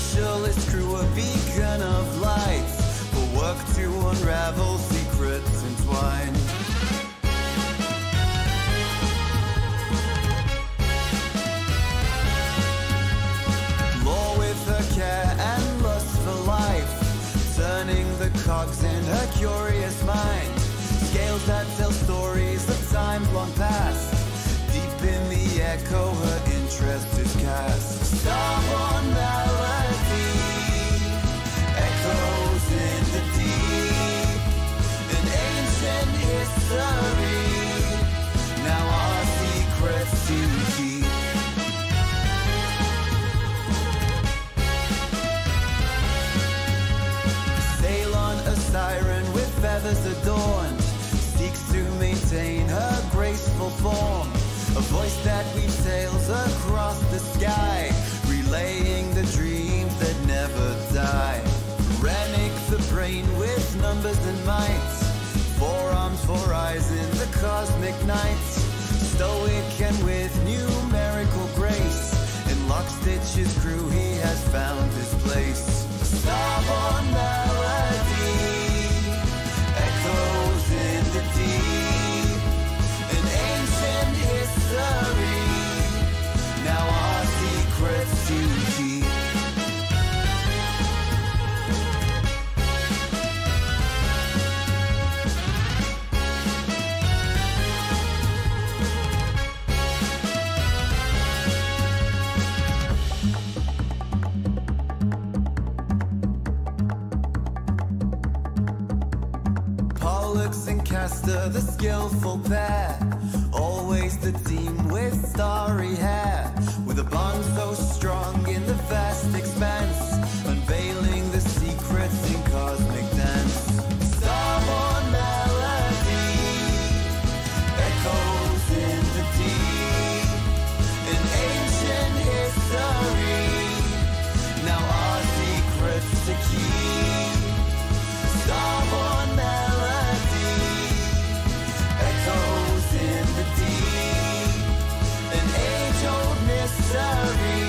specialist crew, a beacon of light, will work to unravel secrets entwined. Lore with her care and lust for life, turning the cogs in her curious mind. Scales that tell stories of times long past. Deep in the echo, her interest is cast. Starborne melody echoes in the deep. An ancient history, now our secrets to keep. Sail on a siren with feathers adorned, seeks to maintain her graceful form. A voice that weaves tales across the sky, relaying the dreams that never die. Rennick the brain with numbers and might, forearms for eyes in the cosmic night. Stoic and with numerical grace, in Lockstitch's crew he has found his place. Starborne melody echoes in the deep. An ancient history, now our secrets to keep. Pollux and Castor, the skillful pair, always the team with starry hair, with a bond so strong in the vast expanse, unveiling the secrets in cosmic dance. Starborne melody echoes in the deep. An ancient history, now our secrets to keep. Starborne melody echoes in the deep. An age-old mystery,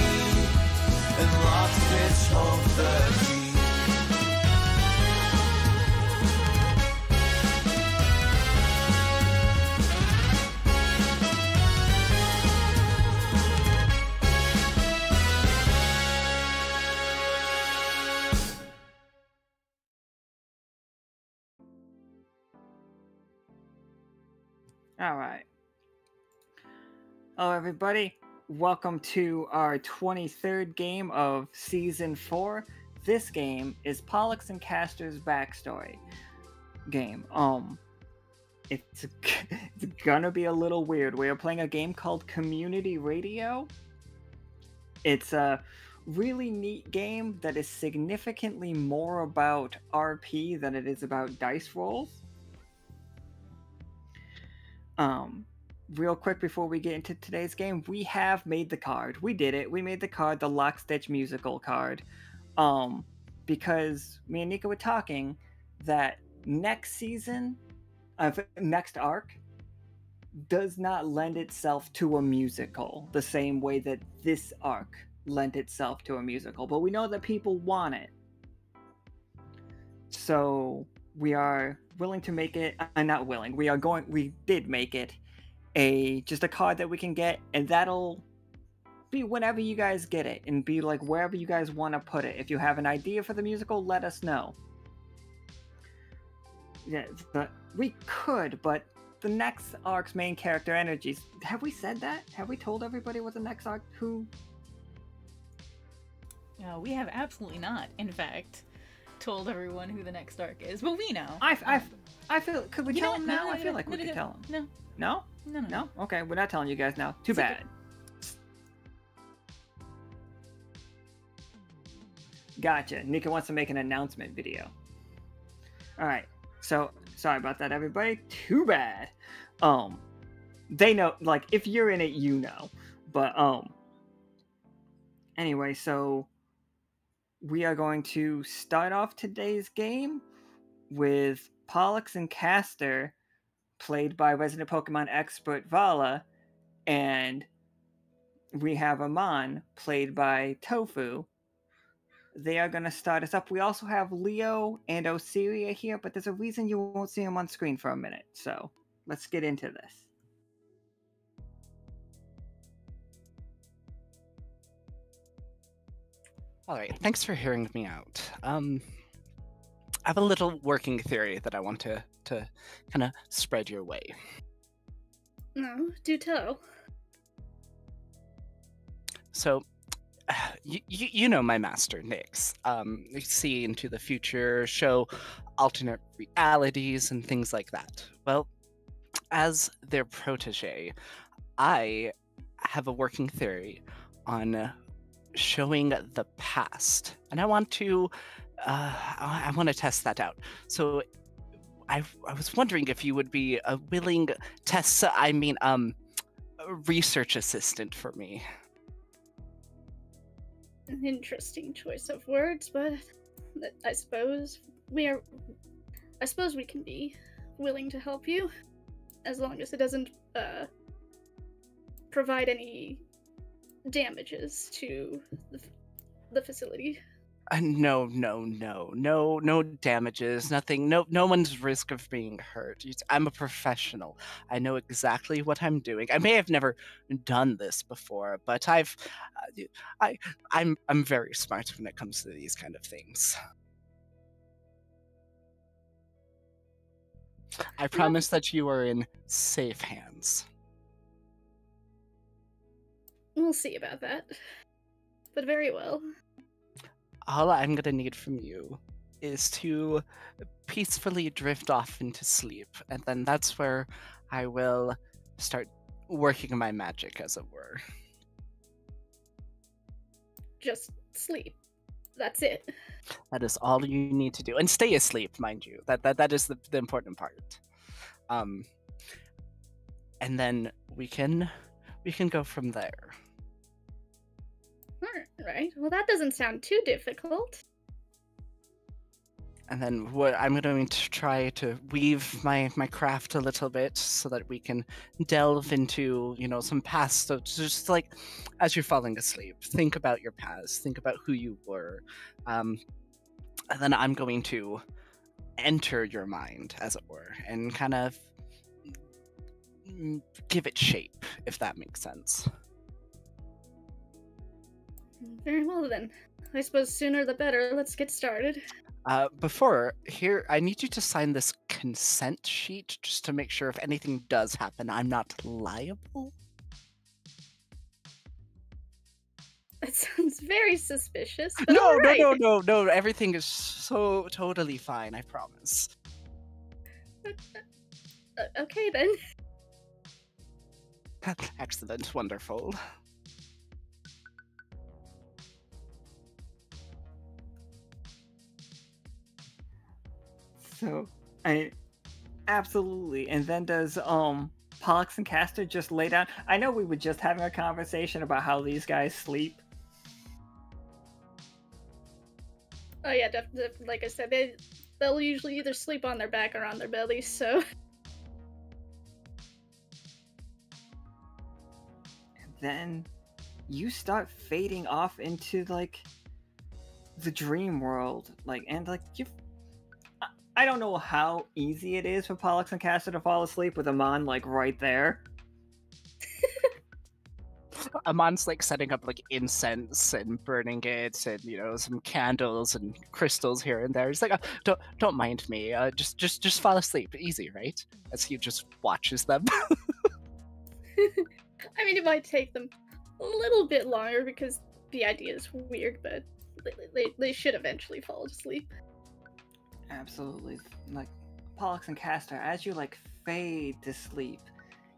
and Lockstitch holds the key. All right. Hello, everybody. Welcome to our 23rd game of Season 4. This game is Pollux and Castor's backstory game. It's gonna be a little weird. We are playing a game called Community Radio. It's a really neat game that is significantly more about RP than it is about dice rolls. Real quick before we get into today's game, we have made the card. We did it. We made the card, the Lockstitch musical card. Because me and Nika were talking that next season, next arc, does not lend itself to a musical the same way that this arc lent itself to a musical. But we know that people want it. So we are willing to make it, not willing, we did make it just a card that we can get, and that'll be whenever you guys get it, and be like wherever you guys want to put it. If you have an idea for the musical, let us know. Yeah, but we could, but the next arc's main character energies, have we said that? Have we told everybody what the next arc, who? No, we have absolutely not, in fact, told everyone who the next arc is, but we know. I feel, could we tell them now? I feel like we could tell them. No? No? No? Okay, we're not telling you guys now. Too bad. Gotcha. Nika wants to make an announcement video. Alright, so, sorry about that, everybody. Too bad. They know, like, if you're in it, you know. But, anyway, so we are going to start off today's game with Pollux and Castor, played by resident Pokemon expert Vala, and we have Ammon, played by Tofu. they are going to start us up. We also have Leo and Osiria here, but there's a reason you won't see them on screen for a minute. So let's get into this. All right, thanks for hearing me out. I have a little working theory that I want to kind of spread your way. No, do tell. So, you know my master, Nyx. See into the future, show alternate realities and things like that. Well, as their protege, I have a working theory on showing the past, and I want to test that out. So I was wondering if you would be a willing research assistant for me. An interesting choice of words, but I suppose we can be willing to help you, as long as it doesn't provide any damages to the facility. No damages, nothing, no one's risk of being hurt. I'm a professional. I know exactly what I'm doing. I may have never done this before, but I'm very smart when it comes to these kind of things. I promise that you are in safe hands. We'll see about that. But very well. All I'm gonna need from you is to peacefully drift off into sleep, and then that's where I will start working my magic, as it were. Just sleep. That's it. That is all you need to do, and stay asleep, mind you. That is the important part. And then we can go from there. Alright, well that doesn't sound too difficult. And then what I'm going to try to weave my craft a little bit so that we can delve into, some past stuff. Just like as you're falling asleep, think about your past, think about who you were. And then I'm going to enter your mind, as it were, and kind of give it shape, if that makes sense. Very well then. I suppose sooner the better. Let's get started. Before, here, I need you to sign this consent sheet just to make sure if anything does happen, I'm not liable. That sounds very suspicious. But No, right. no. Everything is so totally fine, I promise. Okay then. Excellent, wonderful. So, absolutely. And then does Pollux and Castor just lay down? I know we were just having a conversation about how these guys sleep. Oh yeah, like I said, they'll usually either sleep on their back or on their bellies, so... And then you start fading off into, like, the dream world. I don't know how easy it is for Pollux and Castor to fall asleep with Ammon, like, right there. Ammon's like setting up like incense and burning it, and some candles and crystals here and there. He's like, don't mind me. Just fall asleep, easy, right? As he just watches them. I mean, it might take them a little bit longer because the idea is weird, but they should eventually fall asleep. Absolutely. Like, Pollux and Castor, as you, like, fade to sleep,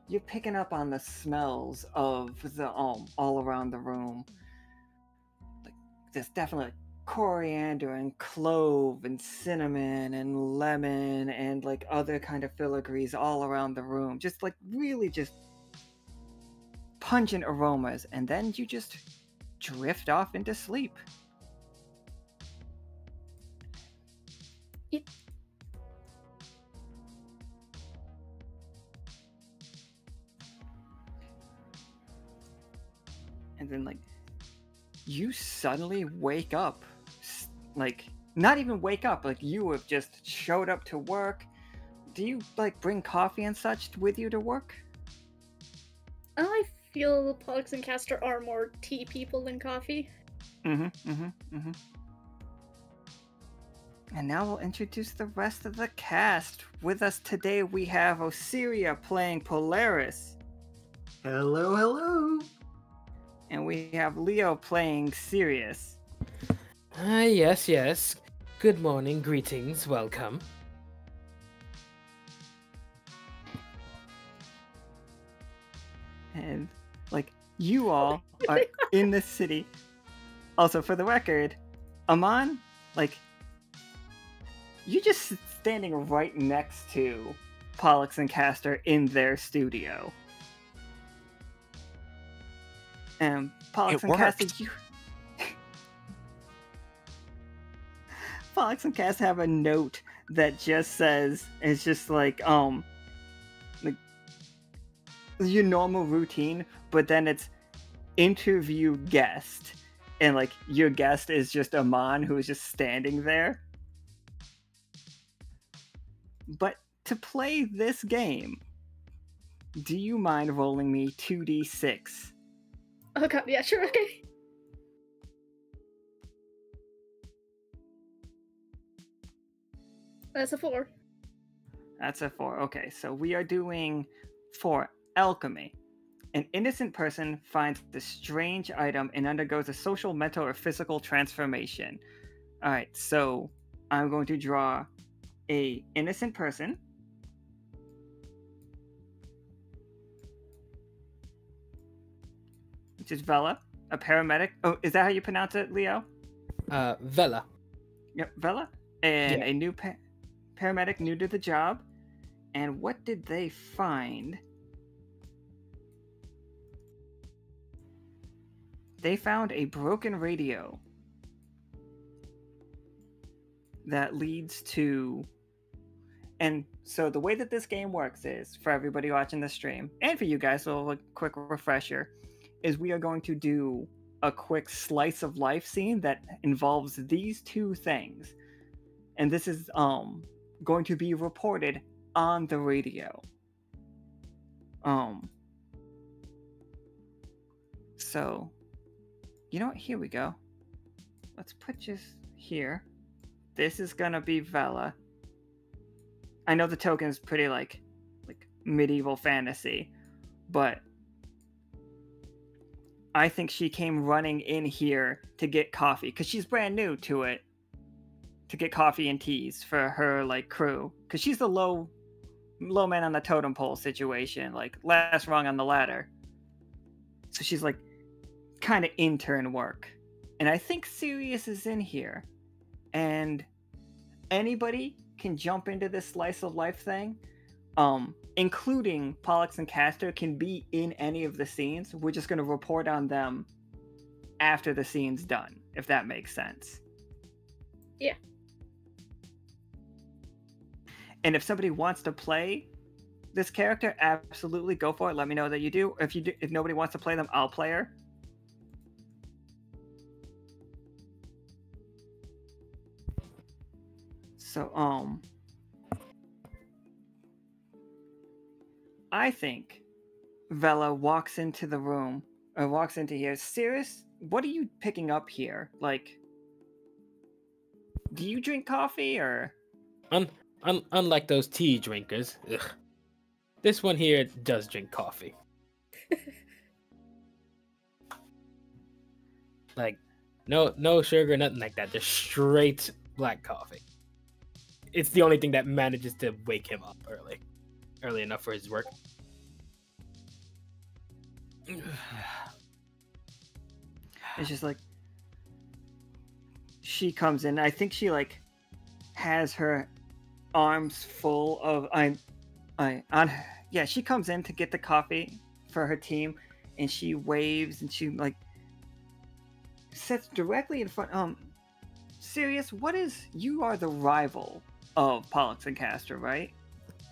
you're picking up on the smells of the, all around the room. Like, there's definitely coriander and clove and cinnamon and lemon and, like, other kind of filigrees all around the room. Just, like, really just pungent aromas. And then you just drift off into sleep. Yep. And then, like, you suddenly wake up. Like, not even wake up, like you have just showed up to work. Do you, like, bring coffee and such with you to work? I feel Pollux and Castor are more tea people than coffee. And now we'll introduce the rest of the cast. With us today we have Osiria playing Polaris. Hello, hello. And we have Leo playing Sirius. Yes. Good morning, greetings, welcome. And, like, you all are in the city. Also, for the record, Ammon, like, you're just standing right next to Pollux and Castor in their studio. And Pollux and Castor, Pollux and Castor have a note that just says, it's just like your normal routine, but then it's interview guest, and like your guest is just Ammon, who is just standing there. But to play this game, do you mind rolling me 2d6? Oh god, yeah, sure, okay. That's a 4. That's a 4. Okay, so we are doing for alchemy. An innocent person finds a strange item and undergoes a social, mental, or physical transformation. Alright, so I'm going to draw a innocent person. Which is Vela, a paramedic. Oh, is that how you pronounce it, Leo? Vela. Yep, Vela. And Yeah. a new paramedic new to the job. And what did they find? They found a broken radio that leads to... And so the way that this game works is, for everybody watching the stream, and for you guys, so a quick refresher, is we are going to do a quick slice of life scene that involves these two things. And this is going to be reported on the radio. So, you know what? Here we go. Let's put just here. This is gonna be Vela. I know the token is pretty like medieval fantasy, but I think she came running in here to get coffee because she's brand new to it. To get coffee and teas for her like crew, because she's the low man on the totem pole situation, like last rung on the ladder. So she's like kind of intern work. And I think Sirius is in here, and anybody can jump into this slice of life thing, including Pollux and Castor can be in any of the scenes. We're just going to report on them after the scene's done, if that makes sense. Yeah. And if somebody wants to play this character, absolutely go for it. Let me know that you do. If nobody wants to play them, I'll play her. So, I think Vela walks into the room, or walks into here. Sirius, what are you picking up here? Like, do you drink coffee, or? Unlike those tea drinkers, this one here does drink coffee. Like, no sugar, nothing like that. Just straight black coffee. It's the only thing that manages to wake him up early enough for his work. It's just like she comes in. I think she like has her arms full of she comes in to get the coffee for her team, and she waves and she like sits directly in front. Sirius, you are the rival of Pollux and Castor, right?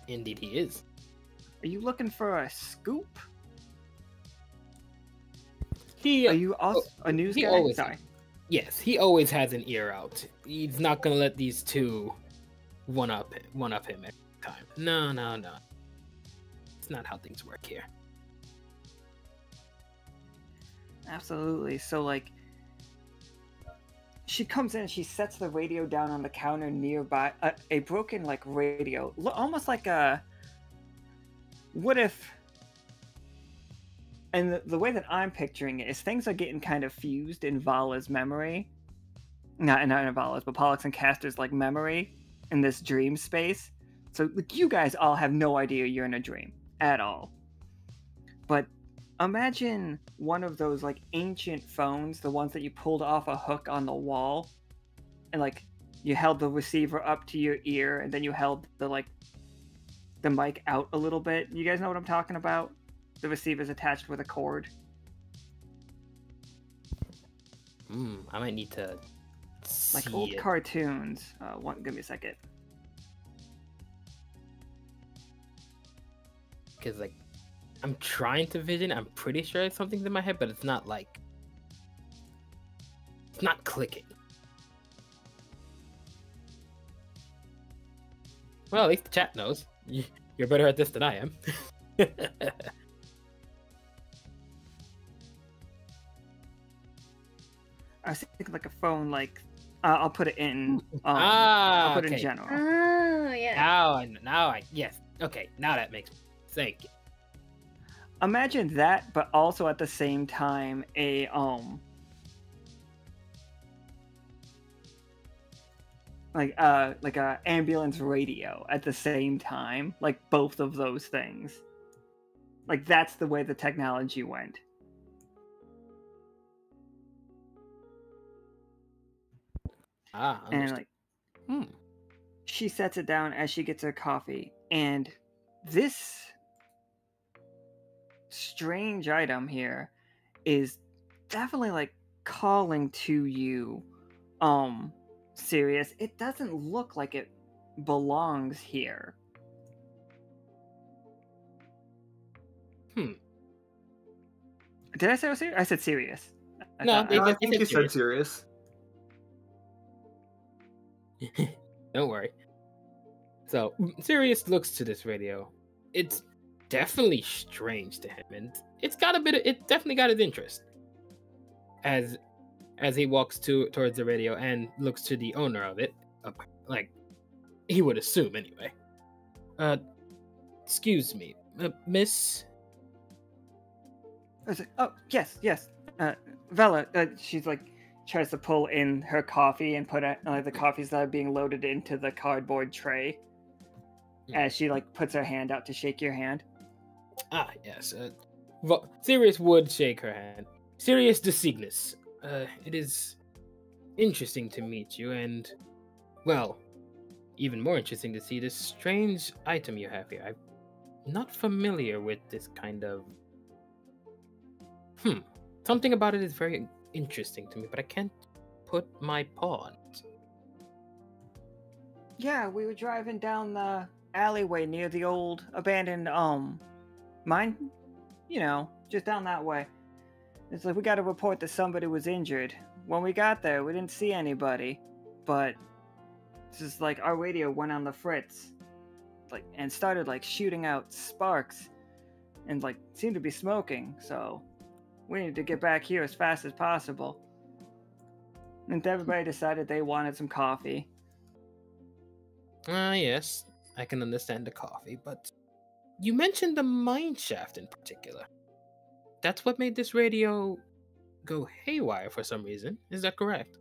Indeed he is. Are you looking for a scoop? He Are you also a news he guy? always Sorry. Yes, he always has an ear out. He's not gonna let these two one up him every time. No. It's not how things work here. Absolutely. So like, she comes in and she sets the radio down on the counter nearby. A broken like radio, almost like a. What if? And the way that I'm picturing it is things are getting kind of fused in Vala's memory. Not in Vala's, but Pollux and Castor's like memory in this dream space. So like, you guys all have no idea you're in a dream at all. But imagine one of those like ancient phones, the ones that you pulled off a hook on the wall, and like you held the receiver up to your ear, and then you held the mic out a little bit. You guys know what I'm talking about? The receiver's attached with a cord. I might need to Like see old it. cartoons. Give me a second. Because like I'm trying to vision. I'm pretty sure it's something in my head, but it's not like it's not clicking. Well, at least the chat knows. You're better at this than I am. I was thinking like a phone, like I'll put it in. I'll put it in general. Oh, yeah. Now I yes. Okay, now that makes thank you. Imagine that, but also at the same time a like a ambulance radio at the same time, like both of those things. Like that's the way the technology went. And Understood. like she sets it down as she gets her coffee, and this strange item here is definitely like calling to you, Sirius. It doesn't look like it belongs here. Did I say Sirius? I said Sirius. No, I think you said Sirius. Don't worry. So Sirius looks to this radio. It's definitely strange to him, and it definitely got his interest. As he walks towards the radio and looks to the owner of it, like he would assume anyway. Excuse me, Miss. I was like, oh yes. Vela. She's like tries to pull in her coffee and put the coffees that are being loaded into the cardboard tray. As she like puts her hand out to shake your hand. Ah, yes. Sirius would shake her hand. Sirius de Cygnus. It is interesting to meet you, and, well, even more interesting to see this strange item you have here. I'm not familiar with this kind of... Something about it is very interesting to me, but I can't put my paw on it. Yeah, we were driving down the alleyway near the old abandoned mine, just down that way. It's like we got a report that somebody was injured. When we got there, we didn't see anybody, but it's just like our radio went on the fritz, like, and started like shooting out sparks, and like seemed to be smoking. So we needed to get back here as fast as possible. And everybody decided they wanted some coffee. Yes, I can understand the coffee, but you mentioned the mine shaft in particular. That's what made this radio go haywire for some reason. Is that correct?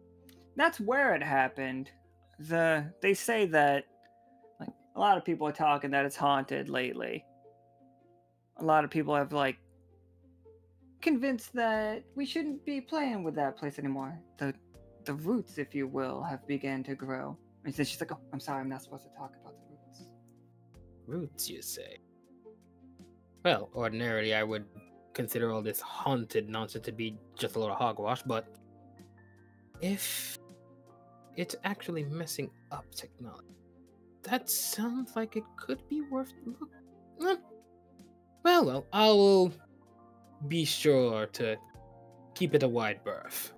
That's where it happened. They say that like a lot of people are talking that it's haunted lately. A lot of people have like convinced that we shouldn't be playing with that place anymore. The roots, if you will, have begun to grow. And she's like, oh, I'm sorry, I'm not supposed to talk about the roots. Roots, you say? Well, ordinarily I would consider all this haunted nonsense to be just a little hogwash, but if it's actually messing up technology, that sounds like it could be worth looking. Well, I will be sure to keep it a wide berth.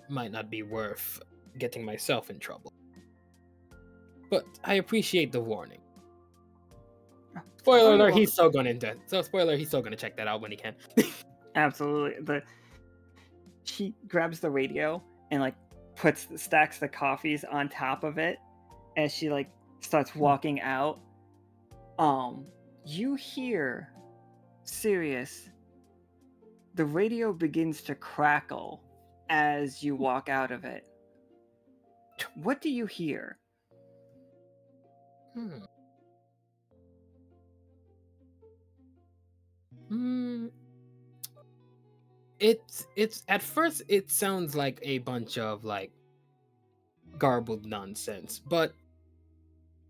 Might not be worth getting myself in trouble. But I appreciate the warning. Spoiler alert, he's still going into he's still gonna check that out when he can. Absolutely. She grabs the radio and like stacks the coffees on top of it as she like starts walking out. You hear Sirius. The radio begins to crackle as you walk out of it. What do you hear? It's at first it sounds like a bunch of like garbled nonsense, but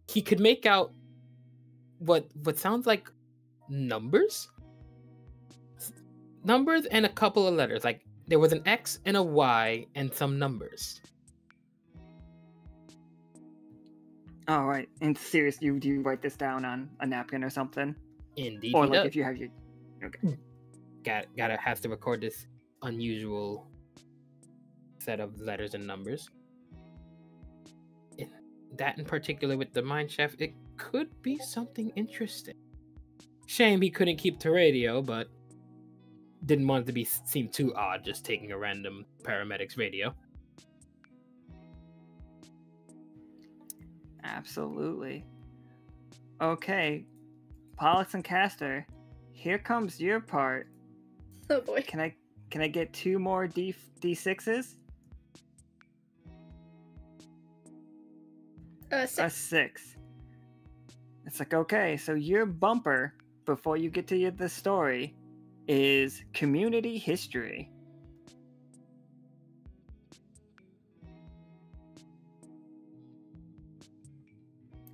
he could make out what sounds like numbers and a couple of letters. Like there was an X and a Y and some numbers. All right. And Sirius, do you write this down on a napkin or something? Indeed. Or like if you have your... Okay. Gotta have to record this unusual set of letters and numbers. That in particular with the mine shaft, it could be something interesting. Shame he couldn't keep the radio, but didn't want it to seem too odd just taking a random paramedic's radio. Absolutely. Okay, Pollux and Castor, here comes your part. Oh boy. Can I get 2 more D6s? 6. A 6. It's like, okay, so your bumper before you get to the story is community history.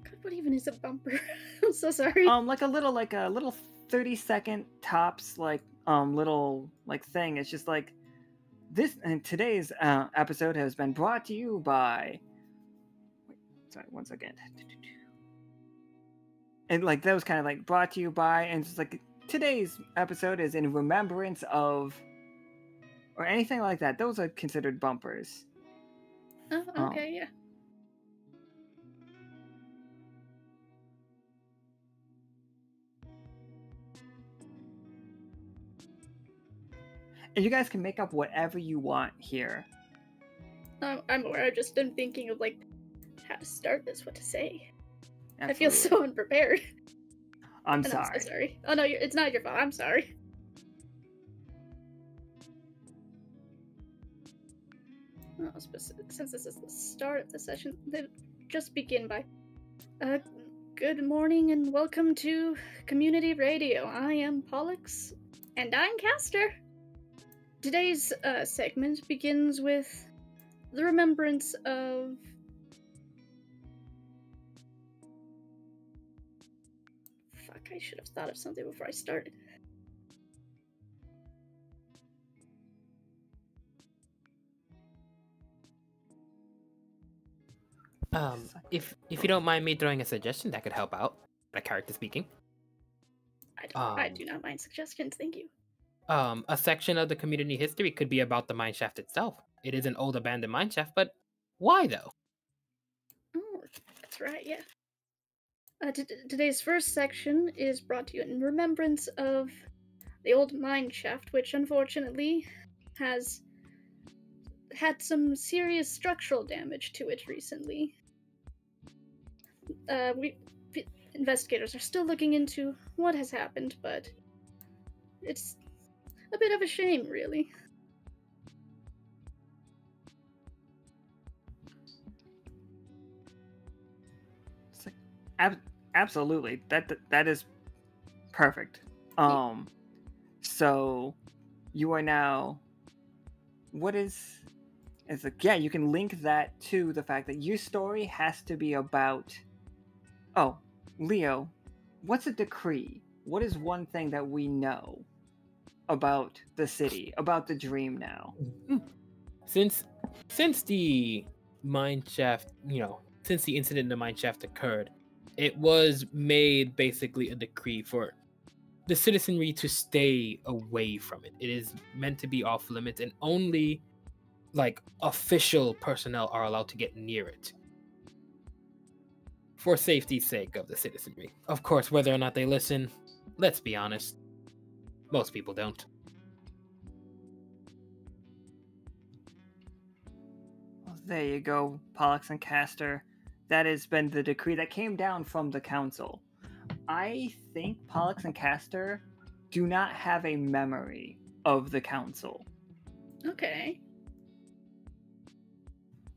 God, what even is a bumper? I'm so sorry. Like a little 30-second tops little thing. It's just like this, and today's episode has been brought to you by... Sorry, one second. And like that was kind of like brought to you by, and it's like today's episode is in remembrance of, or anything like that. Those are considered bumpers. Oh, okay, yeah. And you guys can make up whatever you want here. I'm aware. I've just been thinking of like how to start this, what to say. Absolutely. I feel so unprepared. I'm And sorry. I'm so sorry. Oh no, it's not your fault. I'm sorry. Oh, since this is the start of the session, then just begin by, good morning and welcome to Community Radio. I am Pollux, and I'm Castor. Today's segment begins with the remembrance of... Fuck, I should have thought of something before I started. If you don't mind me throwing a suggestion that could help out, a character speaking. I do not mind suggestions, thank you. A section of the community history could be about the mineshaft itself. It is an old abandoned mineshaft, but why though? Oh, that's right, yeah. Today's first section is brought to you in remembrance of the old mine shaft, which unfortunately has had some serious structural damage to it recently. Investigators are still looking into what has happened, but it's a bit of a shame, really. It's like, absolutely. That is perfect. So you are now... What is... It's like, yeah, you can link that to the fact that your story has to be about... Oh, Leo, what's a decree? What is one thing that we know about the city, about the dream now? Since the mineshaft, since the incident in the mineshaft occurred, it was made basically a decree for the citizenry to stay away from it. It is meant to be off limits, and only like official personnel are allowed to get near it for safety's sake of the citizenry. Of course, whether or not they listen, let's be honest, most people don't. Well, there you go, Pollux and Castor. That has been the decree that came down from the council. I think Pollux and Castor do not have a memory of the council. Okay.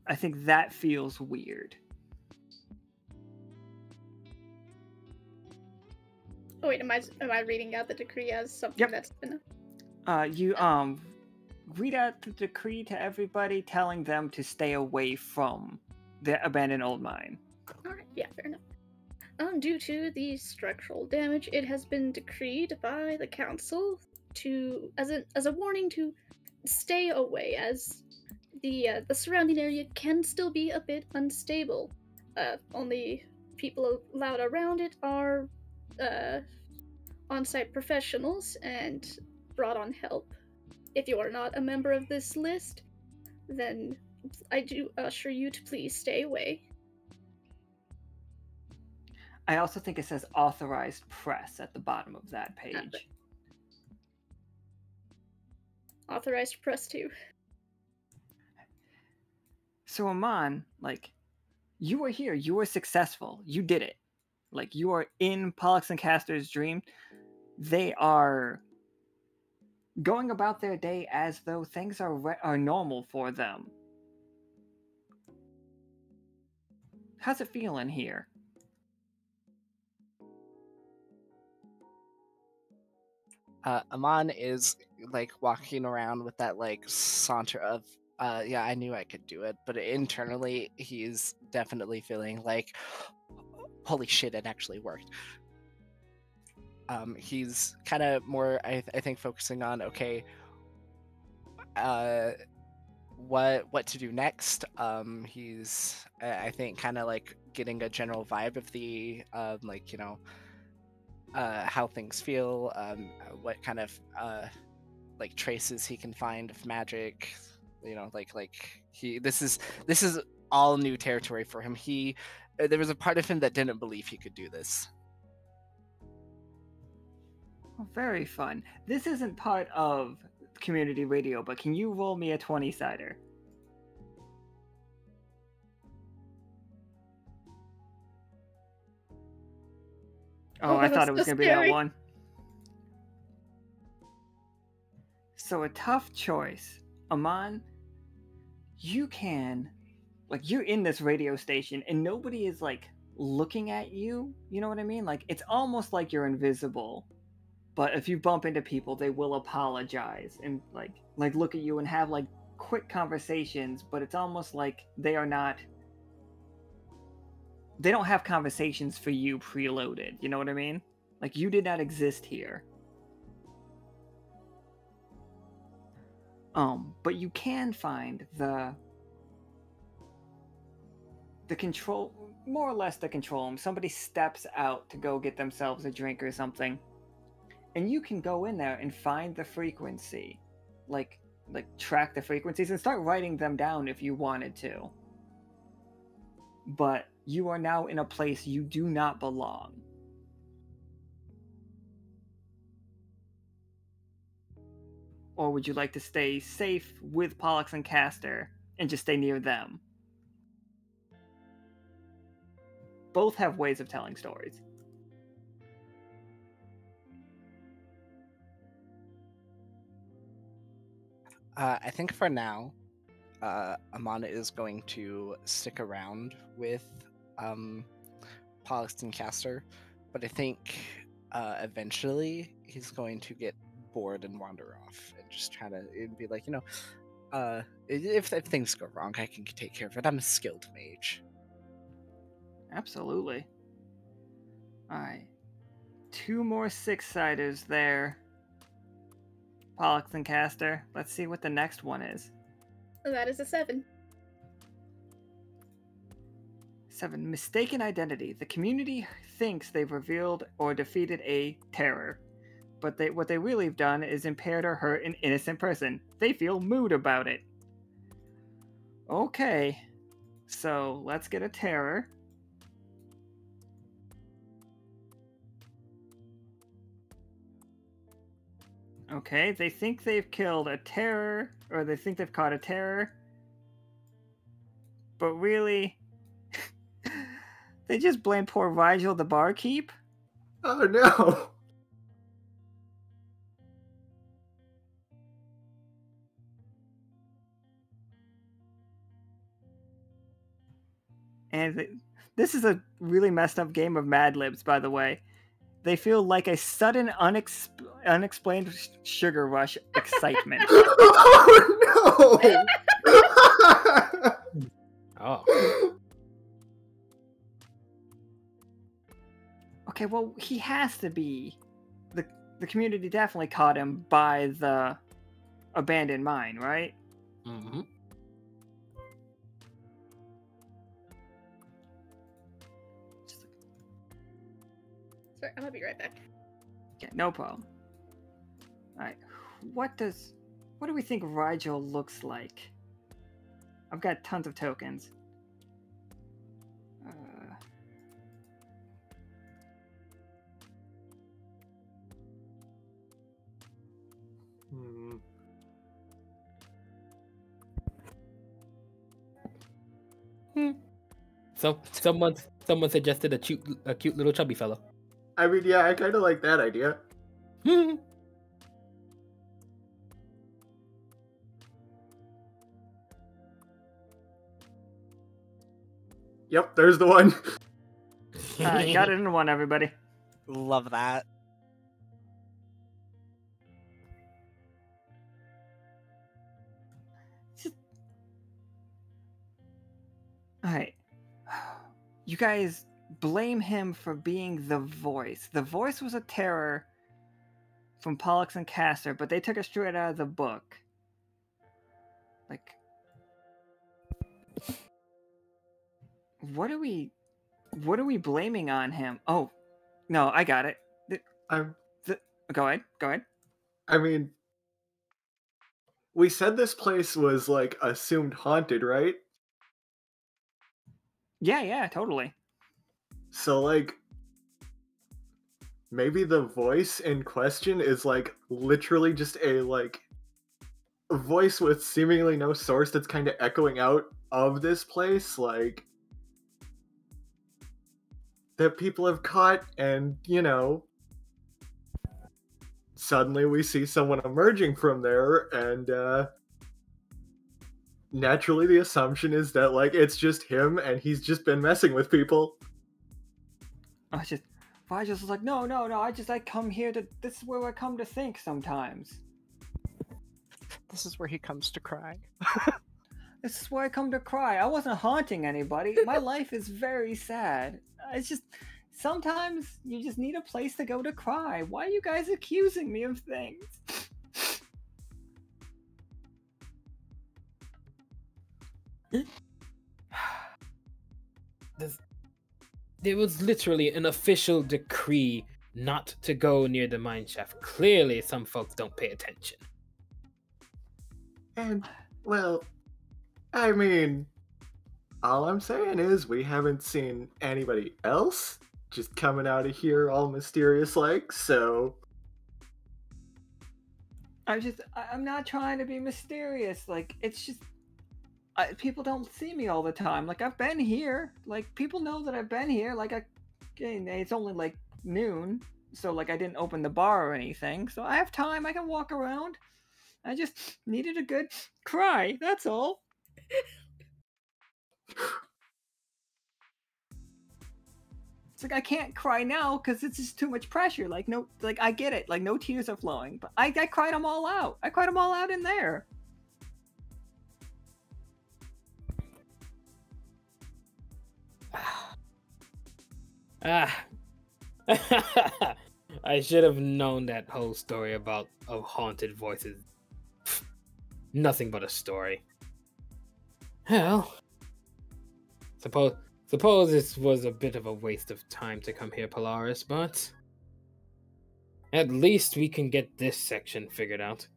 I think that feels weird. Oh wait, am I reading out the decree as something Yep. that's been? You read out the decree to everybody, telling them to stay away from the abandoned old mine. All right, yeah, fair enough. Due to the structural damage, it has been decreed by the council to, as a warning, to stay away, as the surrounding area can still be a bit unstable. Only people allowed around it are on-site professionals and brought on help. If you are not a member of this list, then I do assure you to please stay away. I also think it says authorized press at the bottom of that page. Authorized press too. So Ammon, like, you were here, you were successful, you did it. Like, you are in Pollux and Castor's dream. They are going about their day as though things are normal for them. How's it feeling here? Ammon is like walking around with that like saunter of yeah, I knew I could do it, but internally he's definitely feeling like, holy shit, it actually worked. He's kind of more, I think, focusing on, okay, what to do next. He's, I think, kind of like getting a general vibe of the like, you know, how things feel, what kind of like traces he can find of magic, you know, like this is all new territory for him. There was a part of him that didn't believe he could do this. Oh, very fun. This isn't part of community radio, but can you roll me a 20-sider? Oh, I thought it was so going to be that scary. one. So a tough choice. Ammon, you can, like, you're in this radio station and nobody is, like, looking at you. You know what I mean? Like, it's almost like you're invisible. But if you bump into people, they will apologize and, like look at you and have, like, quick conversations. But it's almost like they don't have conversations for you preloaded. You know what I mean? Like, you did not exist here. But you can find the control, more or less the control room. Somebody steps out to go get themselves a drink or something, and you can go in there and find the frequency, like track the frequencies and start writing them down if you wanted to. But you are now in a place you do not belong. Or would you like to stay safe with Pollux and Castor and just stay near them? Both have ways of telling stories. I think for now, Ammon is going to stick around with Pollux and Castor, but I think eventually he's going to get bored and wander off and just try to be like, you know, if things go wrong, I can take care of it. I'm a skilled mage. Absolutely. Alright. 2 more 6-siders there. Pollux and Castor. Let's see what the next one is. That is a 7. 7. Mistaken identity. The community thinks they've revealed or defeated a terror. but what they really have done is impaired or hurt an innocent person. They feel mood about it. Okay, so let's get a terror. Okay, they think they've killed a terror, or they think they've caught a terror. But really, they just blame poor Rigel the barkeep. Oh no! And this is a really messed up game of Mad Libs, by the way. They feel like a sudden unexplained sugar rush excitement. Oh no! Oh. Okay, well, he has to be. The community definitely caught him by the abandoned mine, right? Mm-hmm. Sorry, I'm gonna be right back. Yeah, no problem. Alright, what do we think Rigel looks like? I've got tons of tokens. So someone suggested a cute little chubby fellow. I mean, yeah, I kind of like that idea. Yep, there's the one. Got it in one, everybody. Love that. Alright. You guys blame him for being the voice. The voice was a terror from Pollux and Castor, but they took it straight out of the book. Like, what are we blaming on him? Oh, no, I got it. Go ahead. I mean, we said this place was, like, assumed haunted, right? Yeah, totally. So, like, maybe the voice in question is, like, literally just a voice with seemingly no source that's kind of echoing out of this place, like, that people have caught, and, you know, suddenly we see someone emerging from there, and, naturally the assumption is that, like, it's just him, and he's just been messing with people. I just was like, no, I come here this is where I come to think sometimes. This is where he comes to cry. This is where I come to cry. I wasn't haunting anybody. My life is very sad. It's just, sometimes you just need a place to go to cry. Why are you guys accusing me of things? There was literally an official decree not to go near the mine shaft. Clearly, some folks don't pay attention. And, well, I mean, all I'm saying is we haven't seen anybody else just coming out of here all mysterious-like, so... I'm not trying to be mysterious. Like, it's just... people don't see me all the time. Like, I've been here. Like, people know that I've been here. Like, it's only, like, noon. So, like, I didn't open the bar or anything. So I have time. I can walk around. I just needed a good cry. That's all. It's like, I can't cry now because it's just too much pressure. Like, no, like, I get it. Like, no tears are flowing. But I cried them all out. I cried them all out in there. I should have known that whole story of haunted voices. Nothing but a story. Hell, suppose this was a bit of a waste of time to come here, Polaris, but At least we can get this section figured out.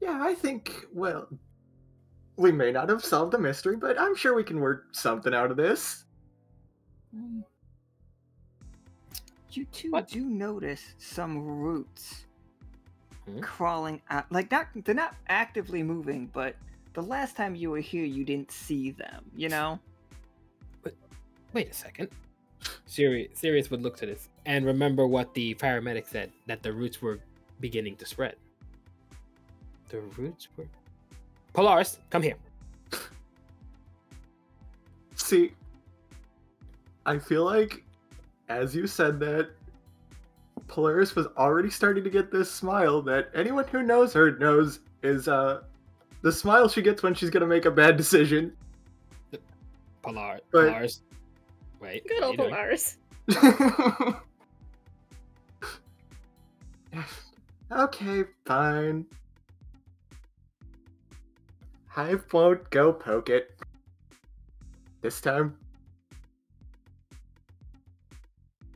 Yeah, I think, well, we may not have solved the mystery, but I'm sure we can work something out of this. You two What? do notice some roots Hmm? crawling out. Like, they're not actively moving, but the last time you were here, you didn't see them, you know? Wait a second. Sirius would look to this and remember what the paramedic said, that the roots were beginning to spread. The roots were... Polaris, come here. See, I feel like, as you said that, Polaris was already starting to get this smile that anyone who knows her knows is the smile she gets when she's gonna make a bad decision. Polaris. But- Polaris. Wait. Good what are old you doing? Polaris. Okay, fine. I won't go poke it. This time.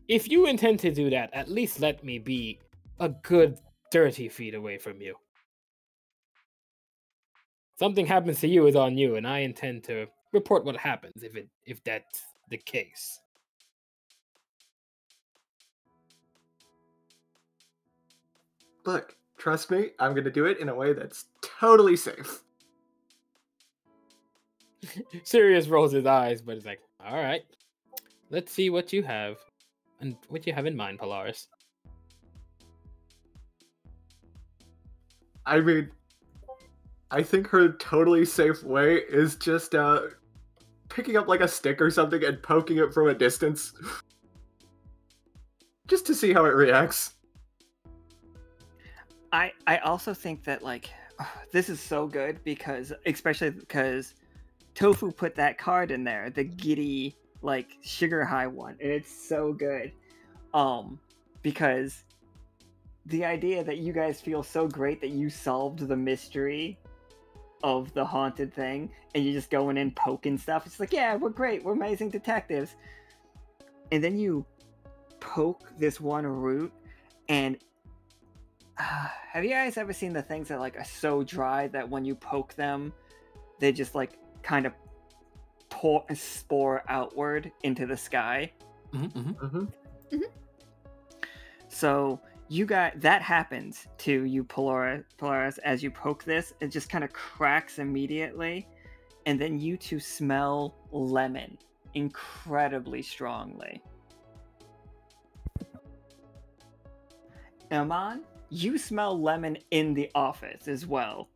If you intend to do that, at least let me be a good 30 feet away from you. Something happens to you is on you, and I intend to report what happens if that's the case. Look, trust me, I'm gonna do it in a way that's totally safe. Sirius rolls his eyes, but it's like, all right, let's see what you have, and what you have in mind, Polaris. I mean, I think her totally safe way is just picking up like a stick or something and poking it from a distance. Just to see how it reacts. I also think that, like, this is so good because, especially because Tofu put that card in there, the giddy, like, sugar high one, and it's so good. Because the idea that you guys feel so great that you solved the mystery of the haunted thing, and you're just going in poking stuff. It's like, yeah, we're great, we're amazing detectives. And then you poke this one root, and have you guys ever seen the things that, like, are so dry that when you poke them, they just, like, kind of pour a spore outward into the sky? Mm-hmm. So you got that happens to you, Polaris, as you poke this. It just kind of cracks immediately, and then you two smell lemon incredibly strongly. Ammon, you smell lemon in the office as well.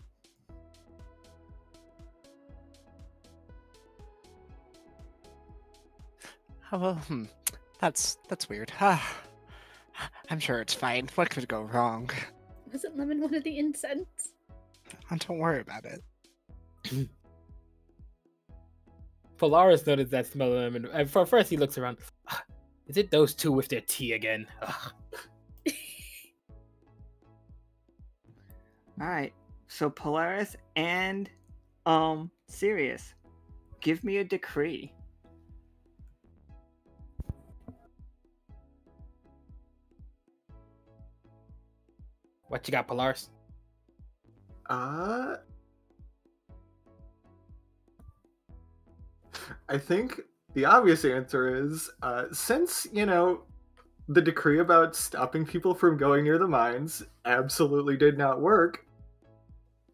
Oh, well, that's weird. I'm sure it's fine. What could go wrong? Wasn't lemon one of the incense? Don't worry about it. Polaris noticed that smell of lemon, and for first he looks around. Is it those two with their tea again? Ugh. All right. So Polaris and Sirius, give me a decree. What you got, Polaris? I think the obvious answer is, since, you know, the decree about stopping people from going near the mines absolutely did not work,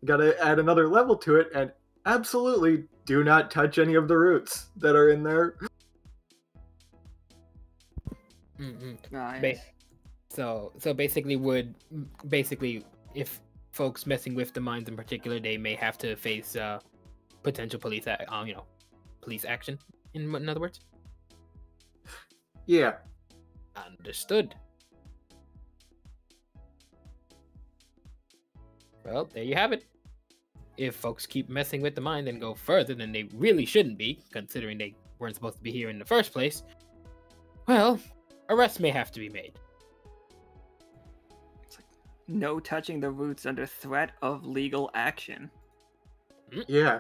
gotta add another level to it, and absolutely do not touch any of the roots that are in there. Nice. So basically, if folks messing with the mines in particular, they may have to face potential police action. In other words. Yeah. Understood. Well, there you have it. If folks keep messing with the mine and go further than they really shouldn't be, considering they weren't supposed to be here in the first place, well, arrests may have to be made. No touching the roots under threat of legal action. Yeah.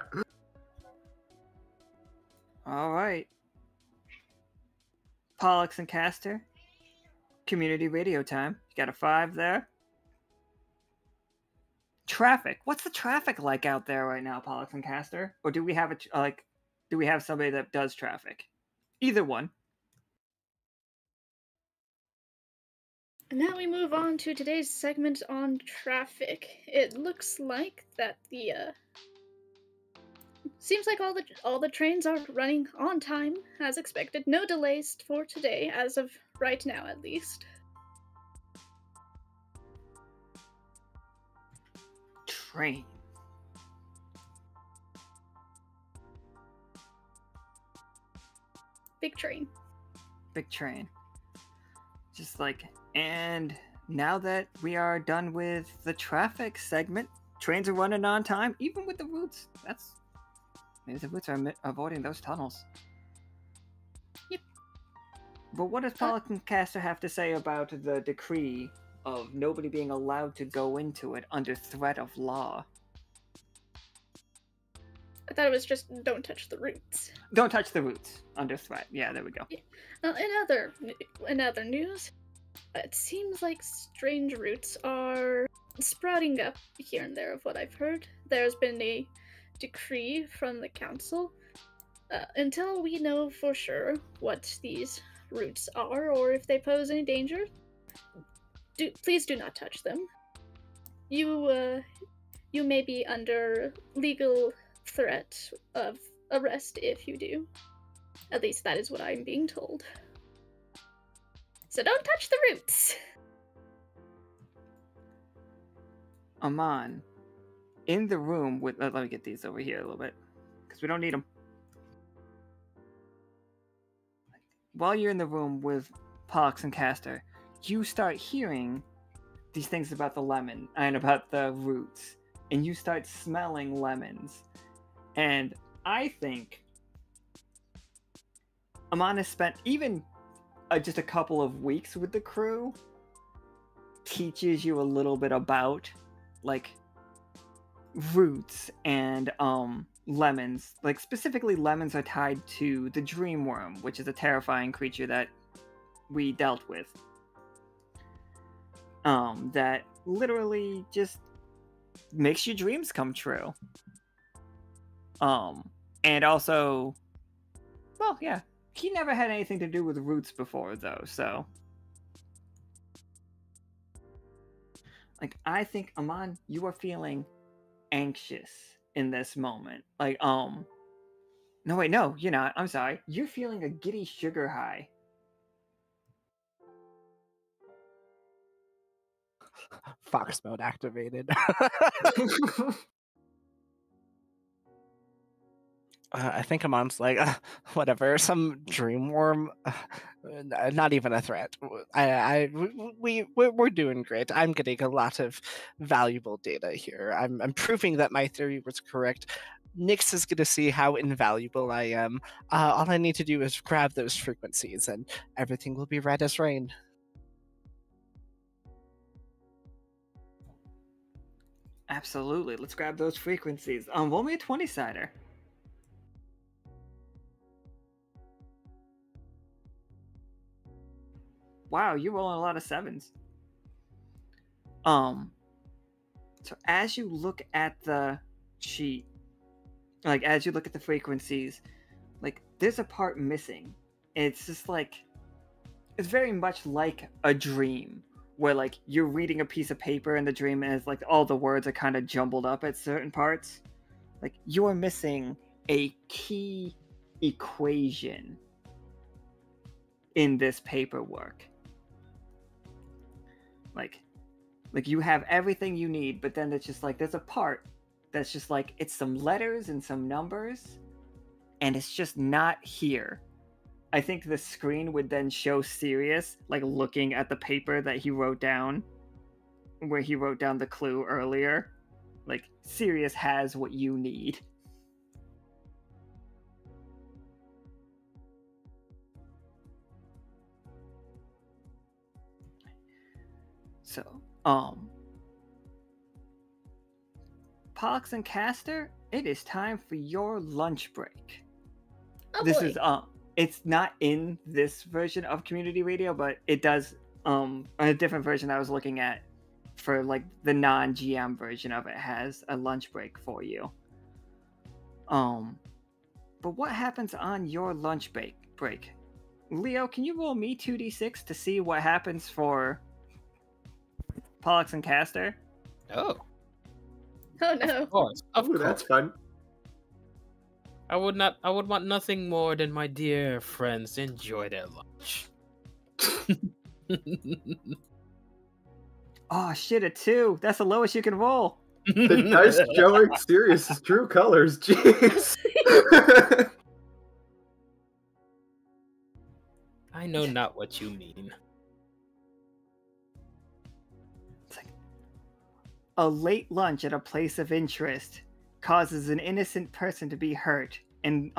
All right. Pollux and Castor, community radio time. You got a 5 there. Traffic. What's the traffic like out there right now, Pollux and Castor? Or do we have do we have somebody that does traffic? Either one. And now we move on to today's segment on traffic. It looks like that the seems like all the trains are running on time as expected. No delays for today as of right now at least. Train. Big train. Big train. Just like, and now that we are done with the traffic segment, trains are running on time, even with the routes. Maybe the routes are avoiding those tunnels. Yep. But what does Pollux and Castor have to say about the decree of nobody being allowed to go into it under threat of law? I thought it was just don't touch the roots. Don't touch the roots under threat. Yeah, there we go. Yeah. In other news, it seems like strange roots are sprouting up here and there of what I've heard. There's been a decree from the council. Until we know for sure what these roots are or if they pose any danger, please do not touch them. You may be under legal threat of arrest if you do. At least that is what I'm being told. So don't touch the roots! Ammon, in the room with... let me get these over here a little bit, because we don't need them. While you're in the room with Pollux and Castor, you start hearing these things about the lemon and about the roots, and you start smelling lemons. And I think Ammon has spent even just a couple of weeks with the crew, teaches you a little bit about, like, roots and lemons. Like, specifically, lemons are tied to the dream worm, which is a terrifying creature that we dealt with. That literally just makes your dreams come true. And also, well, yeah, he never had anything to do with roots before, though, so. Like, I think, Ammon, you are feeling anxious in this moment. Like, no, wait, no, you're not. I'm sorry. You're feeling a giddy sugar high. Fox mode activated. I think Ammon's like, whatever, some dream worm, not even a threat. We're doing great. I'm getting a lot of valuable data here. I'm proving that my theory was correct. Nyx is going to see how invaluable I am. All I need to do is grab those frequencies, and everything will be red as rain. Absolutely. Let's grab those frequencies. Roll me a 20-sider. Wow, you're rolling a lot of 7s. So as you look at the sheet, like as you look at the frequencies, like there's a part missing. It's just like, it's very much like a dream where like you're reading a piece of paper in the dream and it's like all the words are kind of jumbled up at certain parts. Like you're missing a key equation in this paperwork. Like you have everything you need, but then it's just like there's a part that's just like it's some letters and some numbers, and it's just not here. I think the screen would then show Sirius like looking at the paper that he wrote down, where he wrote down the clue earlier. Like Sirius has what you need. So, Pollux and Castor, it is time for your lunch break. Oh, this boy. is it's not in this version of community radio, but it does a different version I was looking at for like the non-GM version of it has a lunch break for you. But what happens on your lunch break? Leo, can you roll me 2d6 to see what happens for Pollux and Castor? Oh, Oh no. of course, of Ooh, course. that's fun. I would want nothing more than my dear friends to enjoy their lunch. Oh shit, a 2. That's the lowest you can roll. The dice showing Sirius's true colors. Jeez. I know not what you mean. It's like a late lunch at a place of interest causes an innocent person to be hurt, and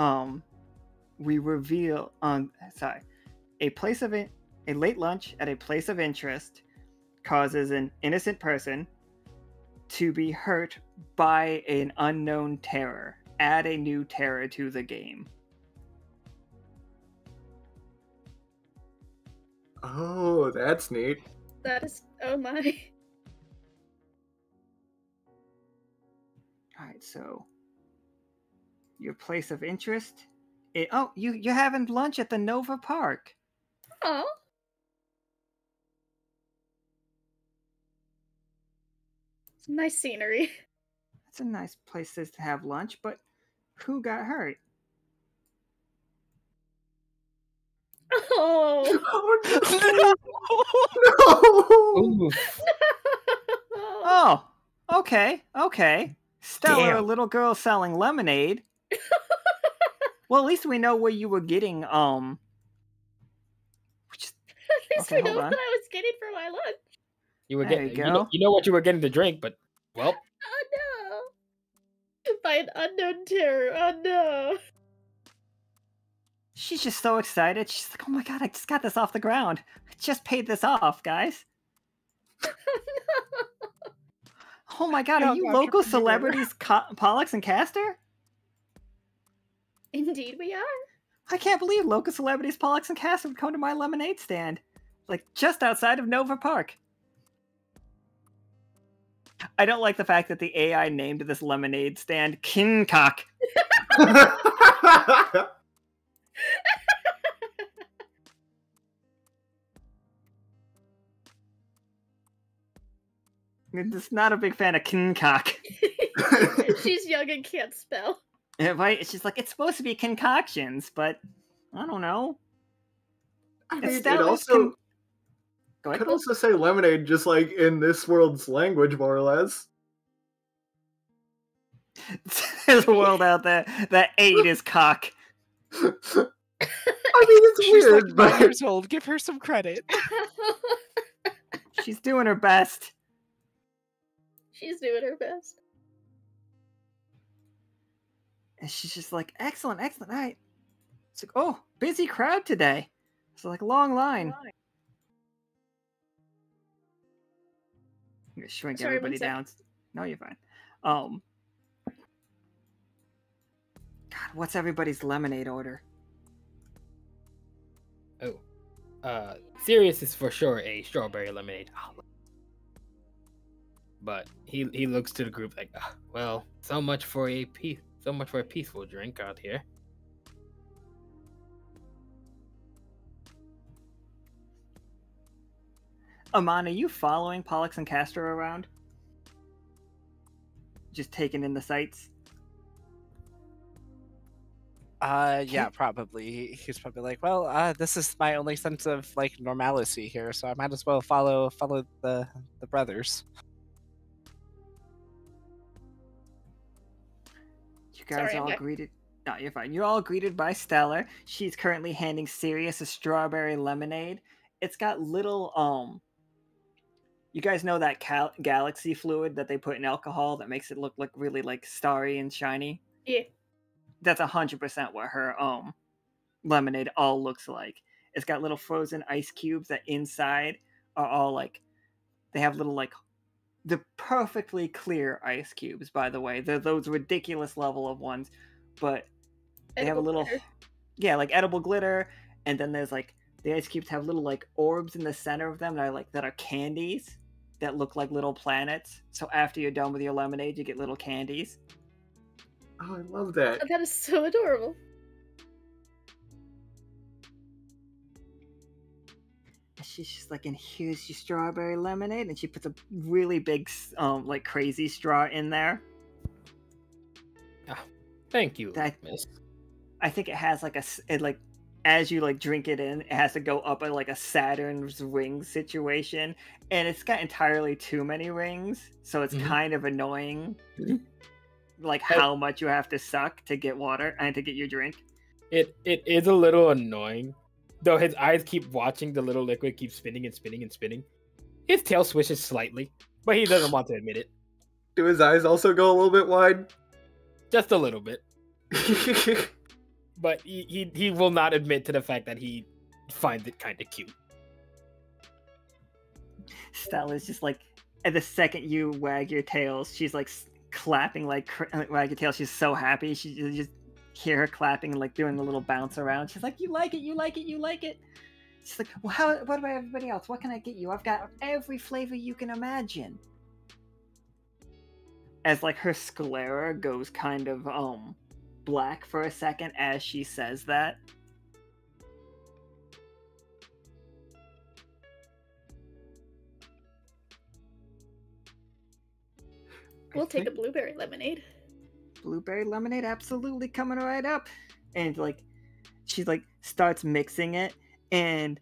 we reveal a late lunch at a place of interest causes an innocent person to be hurt by an unknown terror. Add a new terror to the game. Oh, that's neat. That is. Oh my. Alright, so your place of interest. You're having lunch at the Nova Park. Oh. It's nice scenery. That's a nice place to have lunch, but who got hurt? Oh. Oh, no. Ooh, Oh, okay. Stella, a Damn. little girl selling lemonade. Well, at least we know where you were getting, At least Okay, we know hold on. what I was getting for my lunch. you were There getting. you You know what you were getting to drink, but well, Oh no. By an unknown terror. Oh no. she's just so excited. She's like, oh my god, I just got this off the ground. I just paid this off, guys. Oh my god, Oh are you gosh, local you're pretty celebrities Pollux and Castor? Indeed we are. I can't believe local celebrities Pollux and Castor would come to my lemonade stand. Like, just outside of Nova Park. I don't like the fact that the AI named this lemonade stand Kincock. I'm just not a big fan of Kincock. She's young and can't spell. Right? She's like, it's supposed to be concoctions, but I don't know. I mean, It's it Stella's also Go ahead. could also say lemonade, just like in this world's language, more or less. There's a world out there that 8 is cock. I mean, it's She's weird, like 9 but years old. Give her some credit. She's doing her best. She's doing her best. And she's just like, excellent. All right. It's like, oh, busy crowd today. It's like a long line. I'm gonna shrink Sorry, everybody one sec. down. No, you're fine. God, what's everybody's lemonade order? Sirius is for sure a strawberry lemonade. But he looks to the group like, well, so much for a peaceful drink out here. Ammon, are you following Pollux and Castor around? Just taking in the sights? Yeah, probably. He's probably like, well, this is my only sense of like normalcy here, so I might as well follow the brothers. You guys Sorry, I'm all back. greeted. No, you're fine. You're all greeted by Stellar. She's currently handing Sirius a strawberry lemonade. It's got little You guys know that galaxy fluid that they put in alcohol that makes it look like really like starry and shiny? Yeah. That's 100% what her lemonade all looks like. It's got little frozen ice cubes that inside are all like they have little like the perfectly clear ice cubes, by the way. They're those ridiculous level of ones, but they have a Edible little glitter. yeah, like edible glitter, and then there's like The ice cubes have little like orbs in the center of them that are candies that look like little planets. So after you're done with your lemonade, you get little candies. Oh, I love that. That is so adorable. And she's just like, and here's your strawberry lemonade, and she puts a really big, like crazy straw in there. Thank you, That- miss. I think it has like as you like drink it in, it has to go up at like a Saturn's ring situation, and it's got entirely too many rings, so it's Mhm. kind of annoying. Mhm. Like how much you have to suck to get water and to get your drink. It is a little annoying, though. His eyes keep watching the little liquid keep spinning and spinning and spinning. His tail swishes slightly, but he doesn't want to admit it. Do his eyes also go a little bit wide? Just a little bit. But he will not admit to the fact that he finds it kind of cute. Stella's just like, at the second you wag your tails, she's like clapping like wag your tail. She's so happy. You just hear her clapping and like doing a little bounce around. She's like, you like it, you like it, you like it. She's like, well, what about everybody else? What can I get you? I've got every flavor you can imagine. As like her sclera goes kind of black for a second as she says that. We'll take a blueberry lemonade. Blueberry lemonade, absolutely coming right up. And like she like starts mixing it, and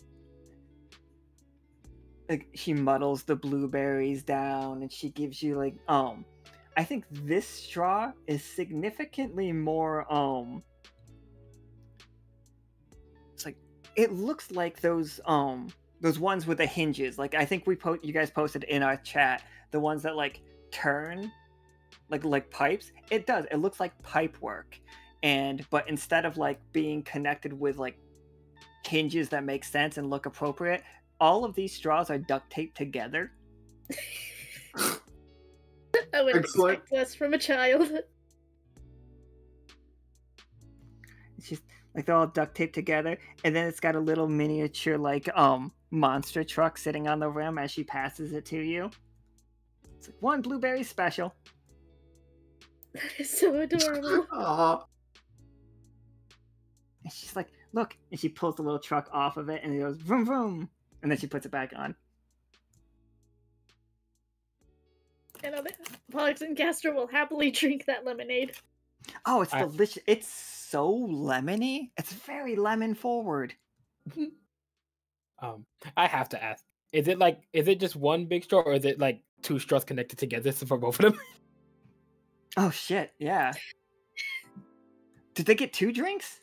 like she muddles the blueberries down, and she gives you like I think this straw is significantly more it's like, it looks like those ones with the hinges. Like I think you guys posted in our chat the ones that like turn like pipes. It does. It looks like pipe work. But instead of like being connected with like hinges that make sense and look appropriate, all of these straws are duct taped together. I would Excellent. expect less from a child. It's just like they're all duct taped together, and then it's got a little miniature like monster truck sitting on the rim as she passes it to you. It's like, one blueberry special. That is so adorable. Aw. And she's like, look, and she pulls the little truck off of it, and it goes vroom vroom, and then she puts it back on. And Pollux and Castor will happily drink that lemonade. Oh, it's delicious. It's so lemony. It's very lemon forward. I have to ask: is it just one big straw, or is it like two straws connected together for both of them? Oh shit, yeah. Did they get 2 drinks?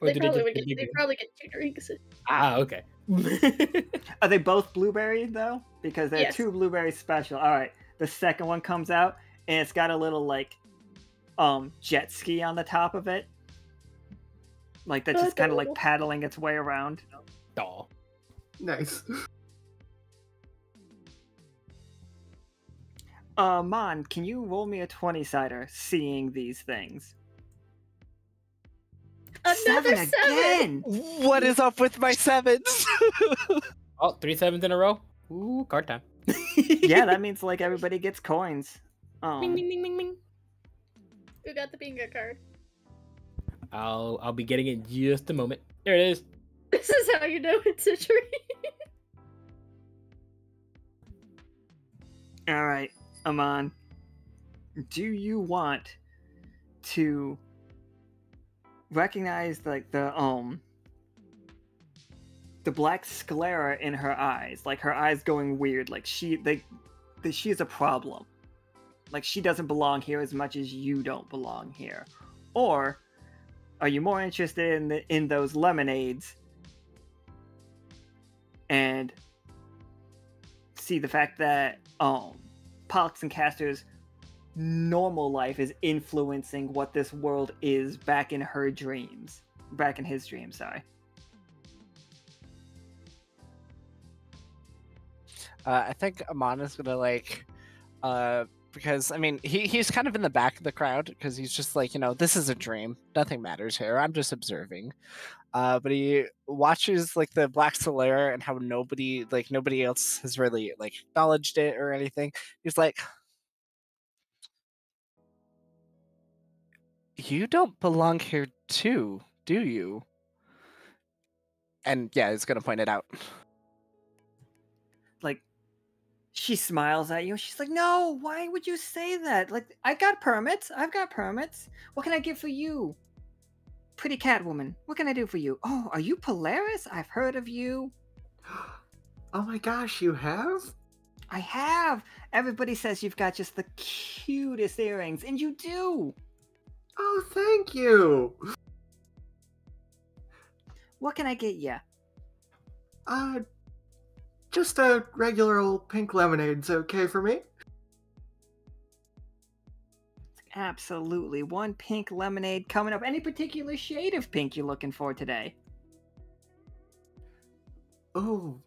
Or They did probably, just would get get, they bigger? probably get 2 drinks. Okay. Are they both blueberry though? Because they're Yes. 2 blueberry special. All right, the second one comes out, and it's got a little like jet ski on the top of it, like that's just kind of like Adorable. paddling its way around. Doll. Nice. Mon, can you roll me a 20-sider seeing these things? Another 7! again! What is up with my sevens? Oh, 3 sevens in a row. Ooh, card time. Yeah, that means like everybody gets coins. Ming, ming, ming, ming, ming. Who got the bingo card? I'll be getting it in just a moment. There it is. This is how you know it's a tree. All right, Ammon, do you want to recognize like the black sclera in her eyes, like her eyes going weird, like she is a problem, like she doesn't belong here as much as you don't belong here? Or are you more interested in those lemonades and see the fact that Pollux and Castor's normal life is influencing what this world is back in his dreams, sorry. I think Ammon is gonna like because I mean he's kind of in the back of the crowd because he's just like, this is a dream. Nothing matters here. I'm just observing. But he watches like the Black Solaire and how nobody else has really like acknowledged it or anything. He's like, you don't belong here too, do you? And yeah, he's gonna point it out. Like, she smiles at you. She's like, no, why would you say that? Like, I've got permits. What can I get for you? Pretty Catwoman, what can I do for you? Oh, are you Polaris? I've heard of you. Oh my gosh, you have? I have. Everybody says you've got just the cutest earrings, and you do. Oh, thank you. What can I get you? Just a regular old pink lemonade's okay for me. Absolutely. One pink lemonade coming up. Any particular shade of pink you're looking for today? Oh,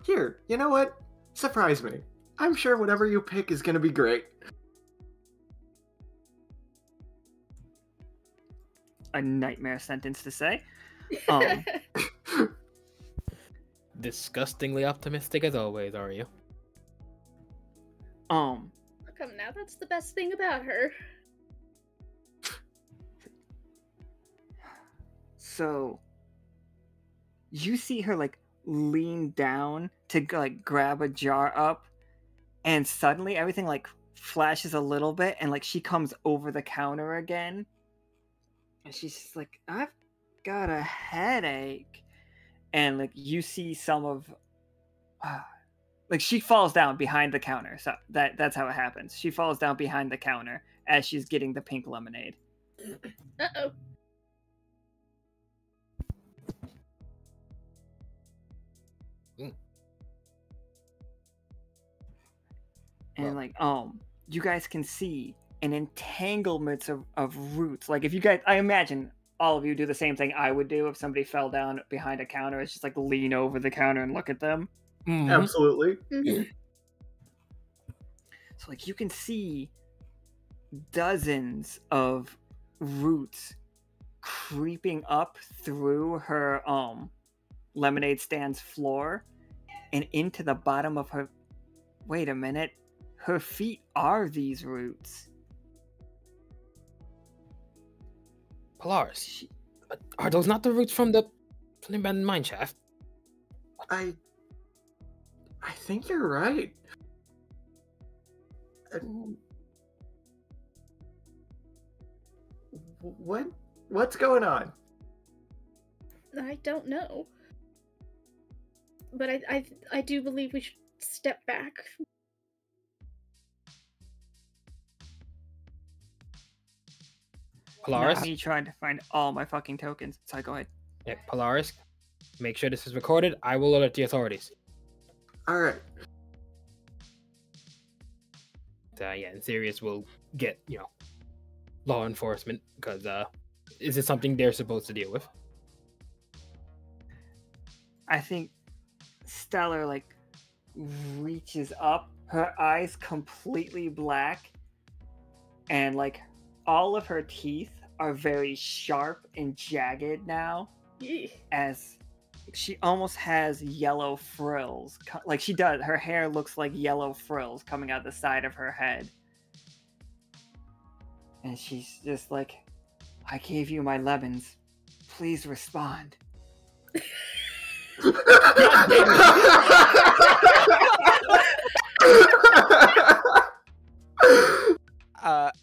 here, you know what? Surprise me. I'm sure whatever you pick is gonna be great. A nightmare sentence to say. Disgustingly optimistic as always, are you? Come now, that's the best thing about her. So you see her like lean down to like grab a jar up, and suddenly everything like flashes a little bit, and like she comes over the counter again, and she's just like, I've got a headache. And like you see some of like she falls down behind the counter. So that's how it happens. She falls down behind the counter as she's getting the pink lemonade. Uh-oh. And like you guys can see an entanglement of roots. Like if you guys, I imagine all of you do the same thing I would do if somebody fell down behind a counter. It's just like lean over the counter and look at them. Mm-hmm. Absolutely. Mm-hmm. So like you can see dozens of roots creeping up through her lemonade stand's floor and into the bottom of her. Wait a minute. Her feet are these roots. Polaris, are those not the roots from the abandoned mine shaft? I think you're right. What's going on? I don't know. But I do believe we should step back. Polaris? Not me trying to find all my fucking tokens. Sorry, go ahead. Yeah, Polaris, make sure this is recorded. I will alert the authorities. Alright. Yeah, and Sirius will get, law enforcement, because, is it something they're supposed to deal with? I think Stellar, like, reaches up, her eyes completely black, and, like, all of her teeth are very sharp and jagged now, as she almost has yellow frills. Like, she does. Her hair looks like yellow frills coming out the side of her head. And she's just like, I gave you my lemons. Please respond.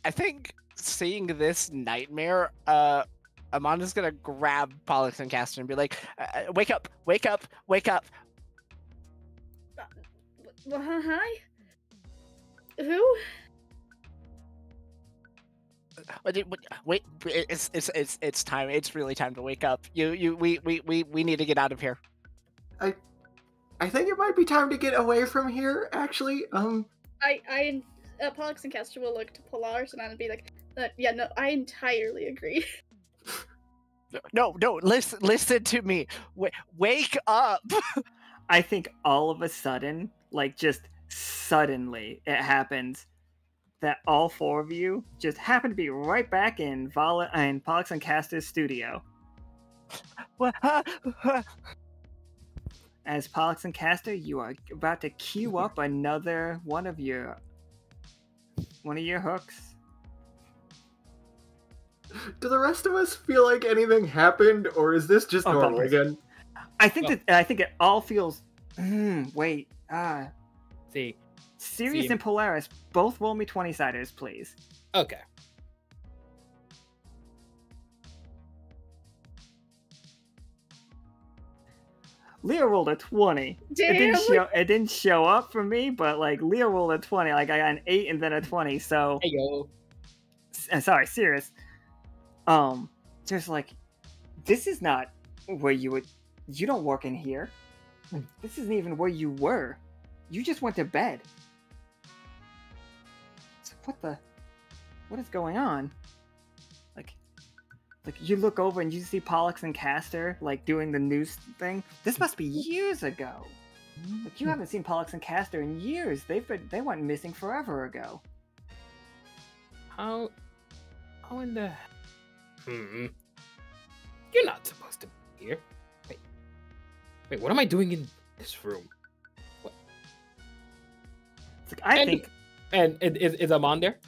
I think seeing this nightmare, Amanda's gonna grab Pollux and Castor and be like, wake up, wake up, wake up. Hi? Who? Wait, it's time. It's really time to wake up. We need to get out of here. I think it might be time to get away from here, actually. Pollux and Castor will look to Polaris and I'll be like, yeah, no, I entirely agree. No, listen to me. Wake up. I think all of a sudden, like, just suddenly it happens that all four of you just happen to be right back in Pollux and Castor's studio. What? As Pollux and Castor, you are about to queue up another one of your hooks. Do the rest of us feel like anything happened, or is this just normal bumpers. again? I think it all feels. Wait. See. Sirius See. and Polaris, both roll me 20-siders, please. Okay. Leah rolled a 20. Damn. It didn't show up for me, but like Leah rolled a 20. Like I got an 8 and then a 20. So Hey yo. sorry, Sirius. Just like, this is not where you don't work in here. This isn't even where you were. You just went to bed. So what is going on? Like you look over and you see Pollux and Castor like doing the news thing. This must be years ago. Like you haven't seen Pollux and Castor in years. They went missing forever ago. How in the... You're not supposed to be here. Wait, what am I doing in this room? What? It's like, I think... And is Ammon there?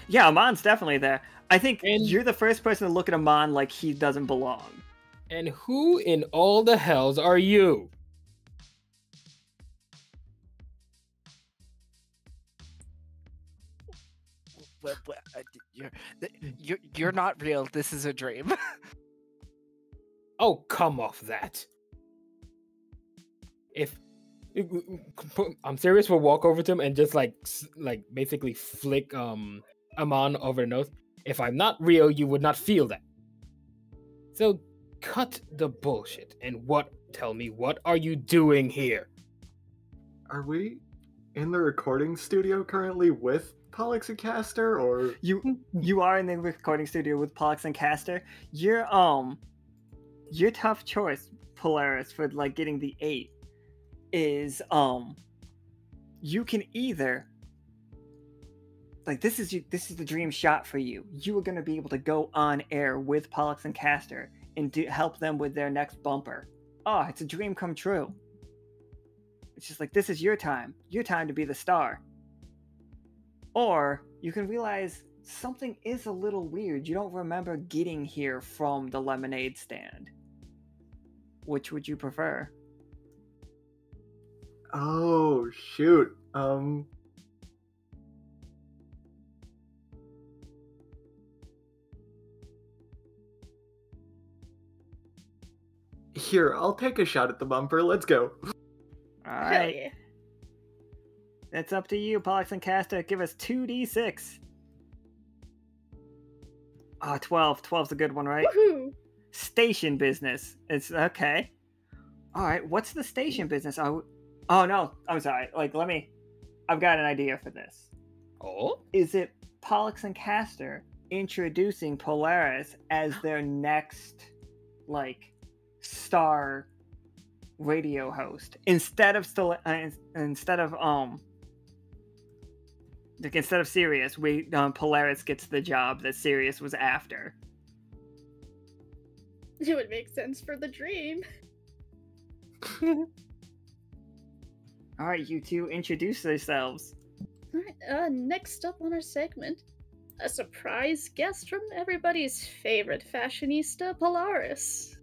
Yeah, Ammon's definitely there. I think And- you're the first person to look at Ammon like he doesn't belong. And who in all the hells are you? You're not real. This is a dream. Oh, come off that. If I'm serious, we'll walk over to him and just like basically flick Ammon over the nose. If I'm not real, you would not feel that. So cut the bullshit and tell me, what are you doing here? Are we in the recording studio currently with Pollux and Castor, or You are in the recording studio with Pollux and Castor. Your tough choice, Polaris, for like getting the 8 is you can either like this is the dream shot for you. You are going to be able to go on air with Pollux and Castor and help them with their next bumper. Oh, it's a dream come true. It's just like, this is your time to be the star. Or you can realize something is a little weird. You don't remember getting here from the lemonade stand. Which would you prefer? oh shoot, here, I'll take a shot at the bumper. Let's go. All Hell right, yeah. it's up to you, Pollux and Castor. Give us 2d6. Ah, 12. 12's a good one, right? Woohoo! Station business. It's okay. All right, what's the station business? Oh no, I'm sorry. Like, I've got an idea for this. Oh? Is it Pollux and Castor introducing Polaris as their next, like, star radio host instead of Sirius? Polaris gets the job that Sirius was after. It would make sense for the dream. All right, you two, introduce yourselves. Alright, next up on our segment, a surprise guest from everybody's favorite fashionista, Polaris.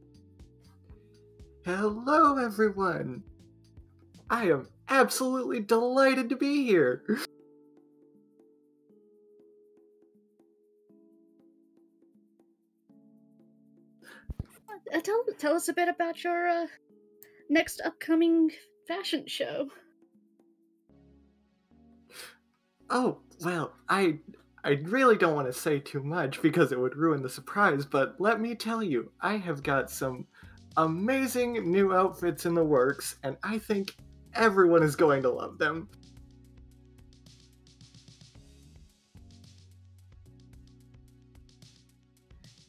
Hello, everyone. I am absolutely delighted to be here. Tell us a bit about your next upcoming fashion show. Oh, well, I really don't want to say too much because it would ruin the surprise, but let me tell you, I have got some amazing new outfits in the works, and I think everyone is going to love them.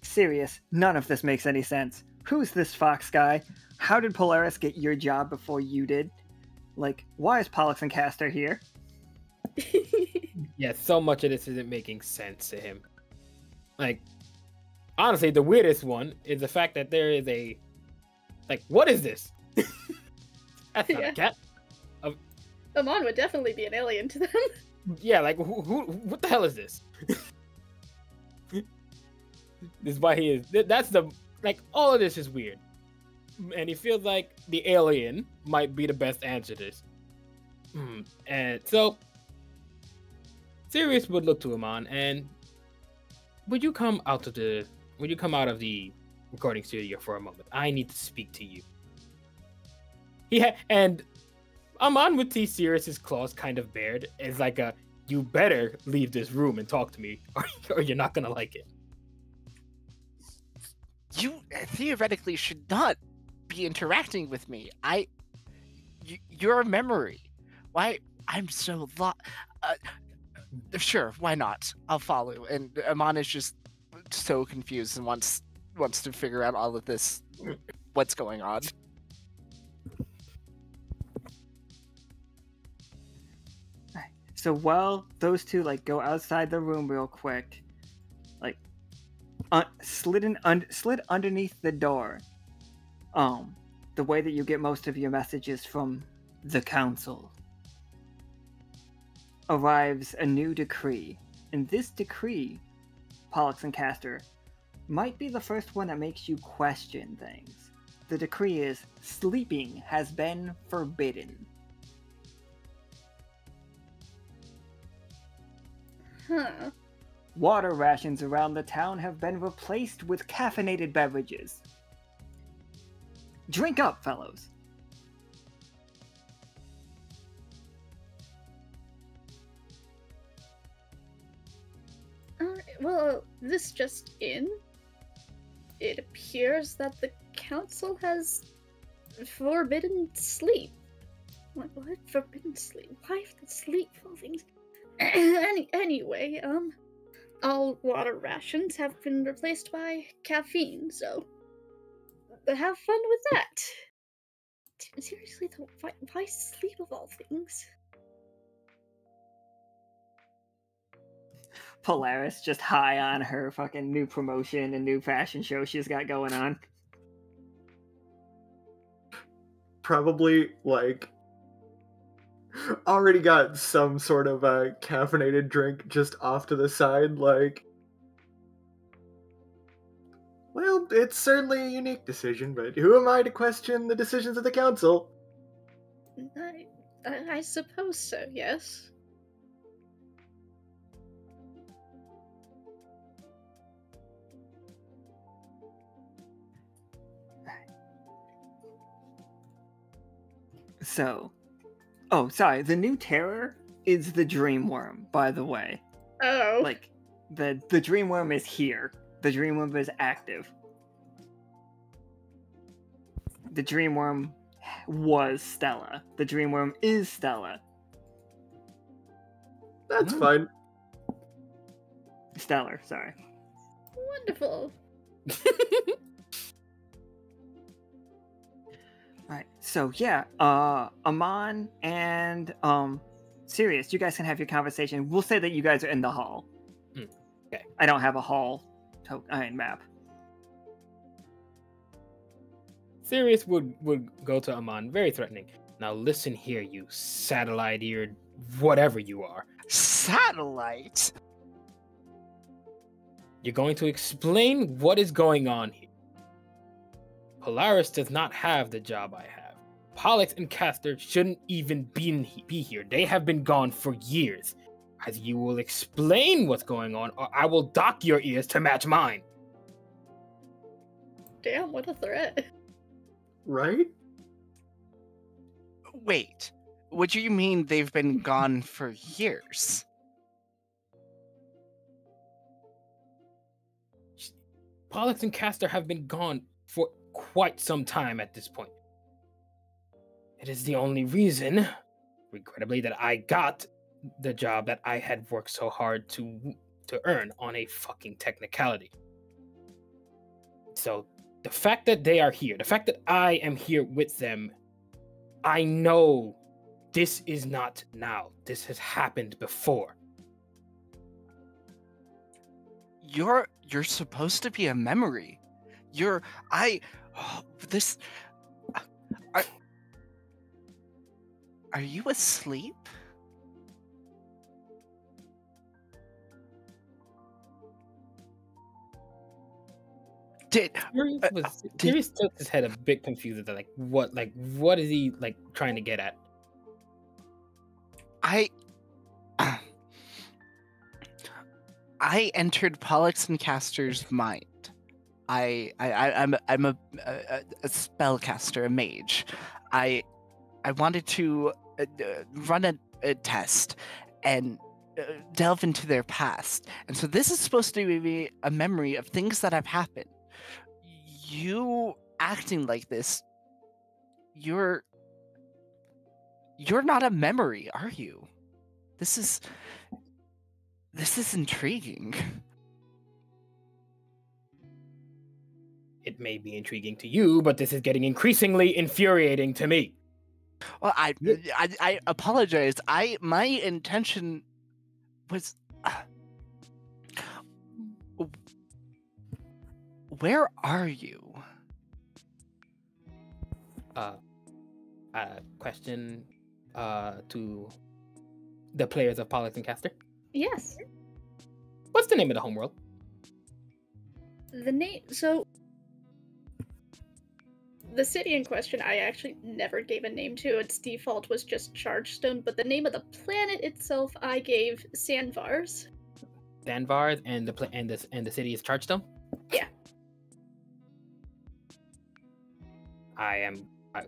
Sirius, none of this makes any sense. Who's this fox guy? How did Polaris get your job before you did? Like, why is Pollux and Castor here? Yeah, so much of this isn't making sense to him. Like, honestly, the weirdest one is the fact that there is a... Like, what is this? That's not Yeah. a cat. Ammon would definitely be an alien to them. Yeah, like, what the hell is this? This is why he is... That's the... Like, all of this is weird. And he feels like the alien might be the best answer to this. And so... Sirius would look to Ammon and... Would you come out of the recording studio for a moment? I need to speak to you. And Ammon would see Sirius's claws kind of bared as like a, you better leave this room and talk to me, or you're not gonna like it. You theoretically should not be interacting with me. Your memory. Why I'm so sure, why not? I'll follow. And Ammon is just so confused and wants to figure out all of this, what's going on. So while those two like go outside the room real quick, like slid underneath the door, the way that you get most of your messages from the council, arrives a new decree. And this decree, Pollux and Castor, might be the first one that makes you question things. The decree is, sleeping has been forbidden. Huh. Water rations around the town have been replaced with caffeinated beverages. Drink up, fellows. Well, this just in. It appears that the council has forbidden sleep. What? Forbidden sleep? Why the sleep for things? Anyway, all water rations have been replaced by caffeine, so have fun with that. Seriously though, why sleep of all things? Polaris just high on her fucking new promotion and new fashion show she's got going on. Probably, like, already got some sort of a caffeinated drink just off to the side, like... Well, it's certainly a unique decision, but who am I to question the decisions of the council? I suppose so, yes. So, oh, sorry, the new terror is the dream worm, by the way. Oh. Like, the dream worm is here. The dream worm is active. The dream worm was Stella. The dream worm is Stella. That's fine. Stellar, sorry. Wonderful. Alright, so yeah, Ammon and Sirius, you guys can have your conversation. We'll say that you guys are in the hall. Okay. I don't have a hall map. Sirius would go to Ammon, very threatening. Now listen here, you satellite-eared whatever you are. Satellite? You're going to explain what is going on here. Polaris does not have the job I have. Pollux and Castor shouldn't even be here. They have been gone for years. Either you will explain what's going on, or I will dock your ears to match mine. Damn, what a threat. Right? Wait, what do you mean they've been gone for years? Pollux and Castor have been gone for quite some time at this point. It is the only reason, regrettably, that I got the job that I had worked so hard to earn on a fucking technicality. So, the fact that they are here, the fact that I am here with them, I know This is not now. This has happened before. You're supposed to be a memory. Are you asleep? Sirius tilts his head a bit confused at what is he trying to get at? I entered Pollux and Castor's mind. I'm a spellcaster, a mage. I wanted to run a test and delve into their past, and so this is supposed to be a memory of things that have happened. You acting like this, you're not a memory, are you? This is intriguing. It may be intriguing to you, but this is getting increasingly infuriating to me. Well, I apologize. My intention was. Where are you? Question to the players of Pollux and Castor. Yes. What's the name of the homeworld? The name. So, the city in question, I actually never gave a name to. Its default was just Chargestone, but the name of the planet itself, I gave Sandvars. Sandvars, and the city is Chargestone. Yeah. I am in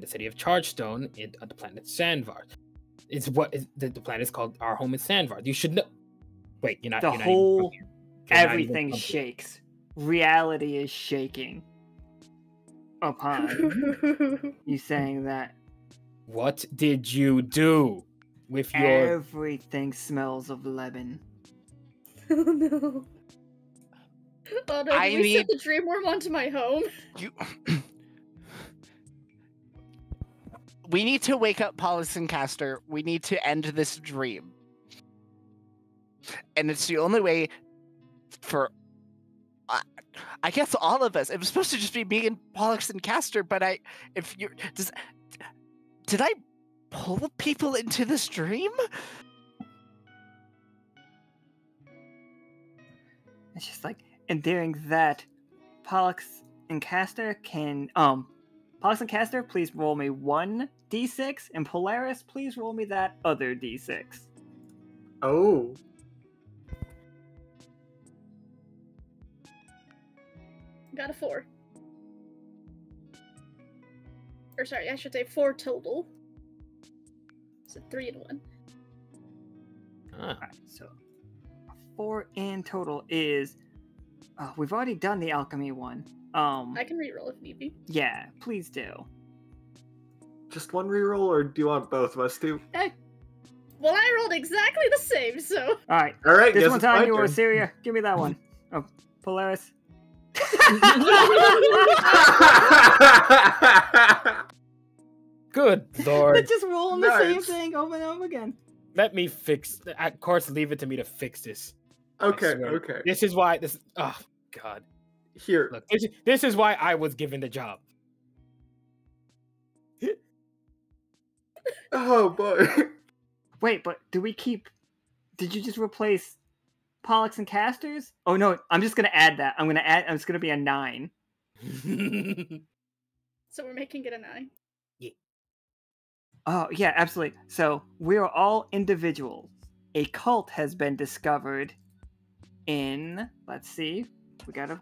the city of Chargestone on the planet Sandvars. The planet is called. Our home is Sandvars. You should know. Wait, you're not. The you're whole not everything shakes. Reality is shaking upon you saying that. What did you do with your? Everything smells of lemon. Oh no. Oh no, did we set the dream worm onto my home? We need to wake up Pollux and Castor. We need to end this dream. And it's the only way for, I guess, all of us. It was supposed to just be me and Pollux and Castor, but did I pull people into this dream? It's just like, and during that, Pollux and Castor can, Pollux and Castor, please roll me 1d6, and Polaris, please roll me that other d6. Oh. Got a 4. Or sorry, I should say 4 total. So 3 and 1. Alright, so 4 in total is, we've already done the alchemy one. I can reroll if need be. Yeah, please do. Just one reroll, or do you want both of us to? Well, I rolled exactly the same, so. Alright. Alright, This guess one's it's on my you, turn. Syria. Give me that one. Oh, Polaris. Good lord. Just rolling the same Nice. thing over and over again. Let me fix. Of course, leave it to me to fix this. Okay, I swear. okay. This is why this. Oh God. Here. Look, this is why I was given the job. Oh boy. Wait, but did you just replace Pollux and Castors? Oh no, I'm just gonna add that. It's gonna be a 9. So we're making it a 9. Oh yeah, absolutely. So we are all individuals. A cult has been discovered in, let's see, we got a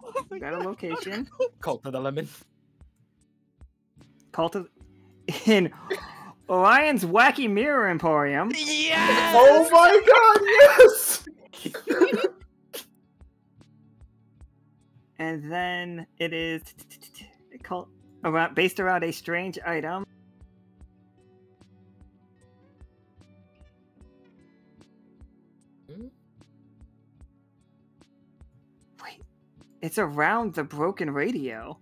location. Cult of the Lemon. In Orion's Wacky Mirror Emporium. Yes! Oh my god, yes! And then it is based around a strange item. Wait, it's around the broken radio.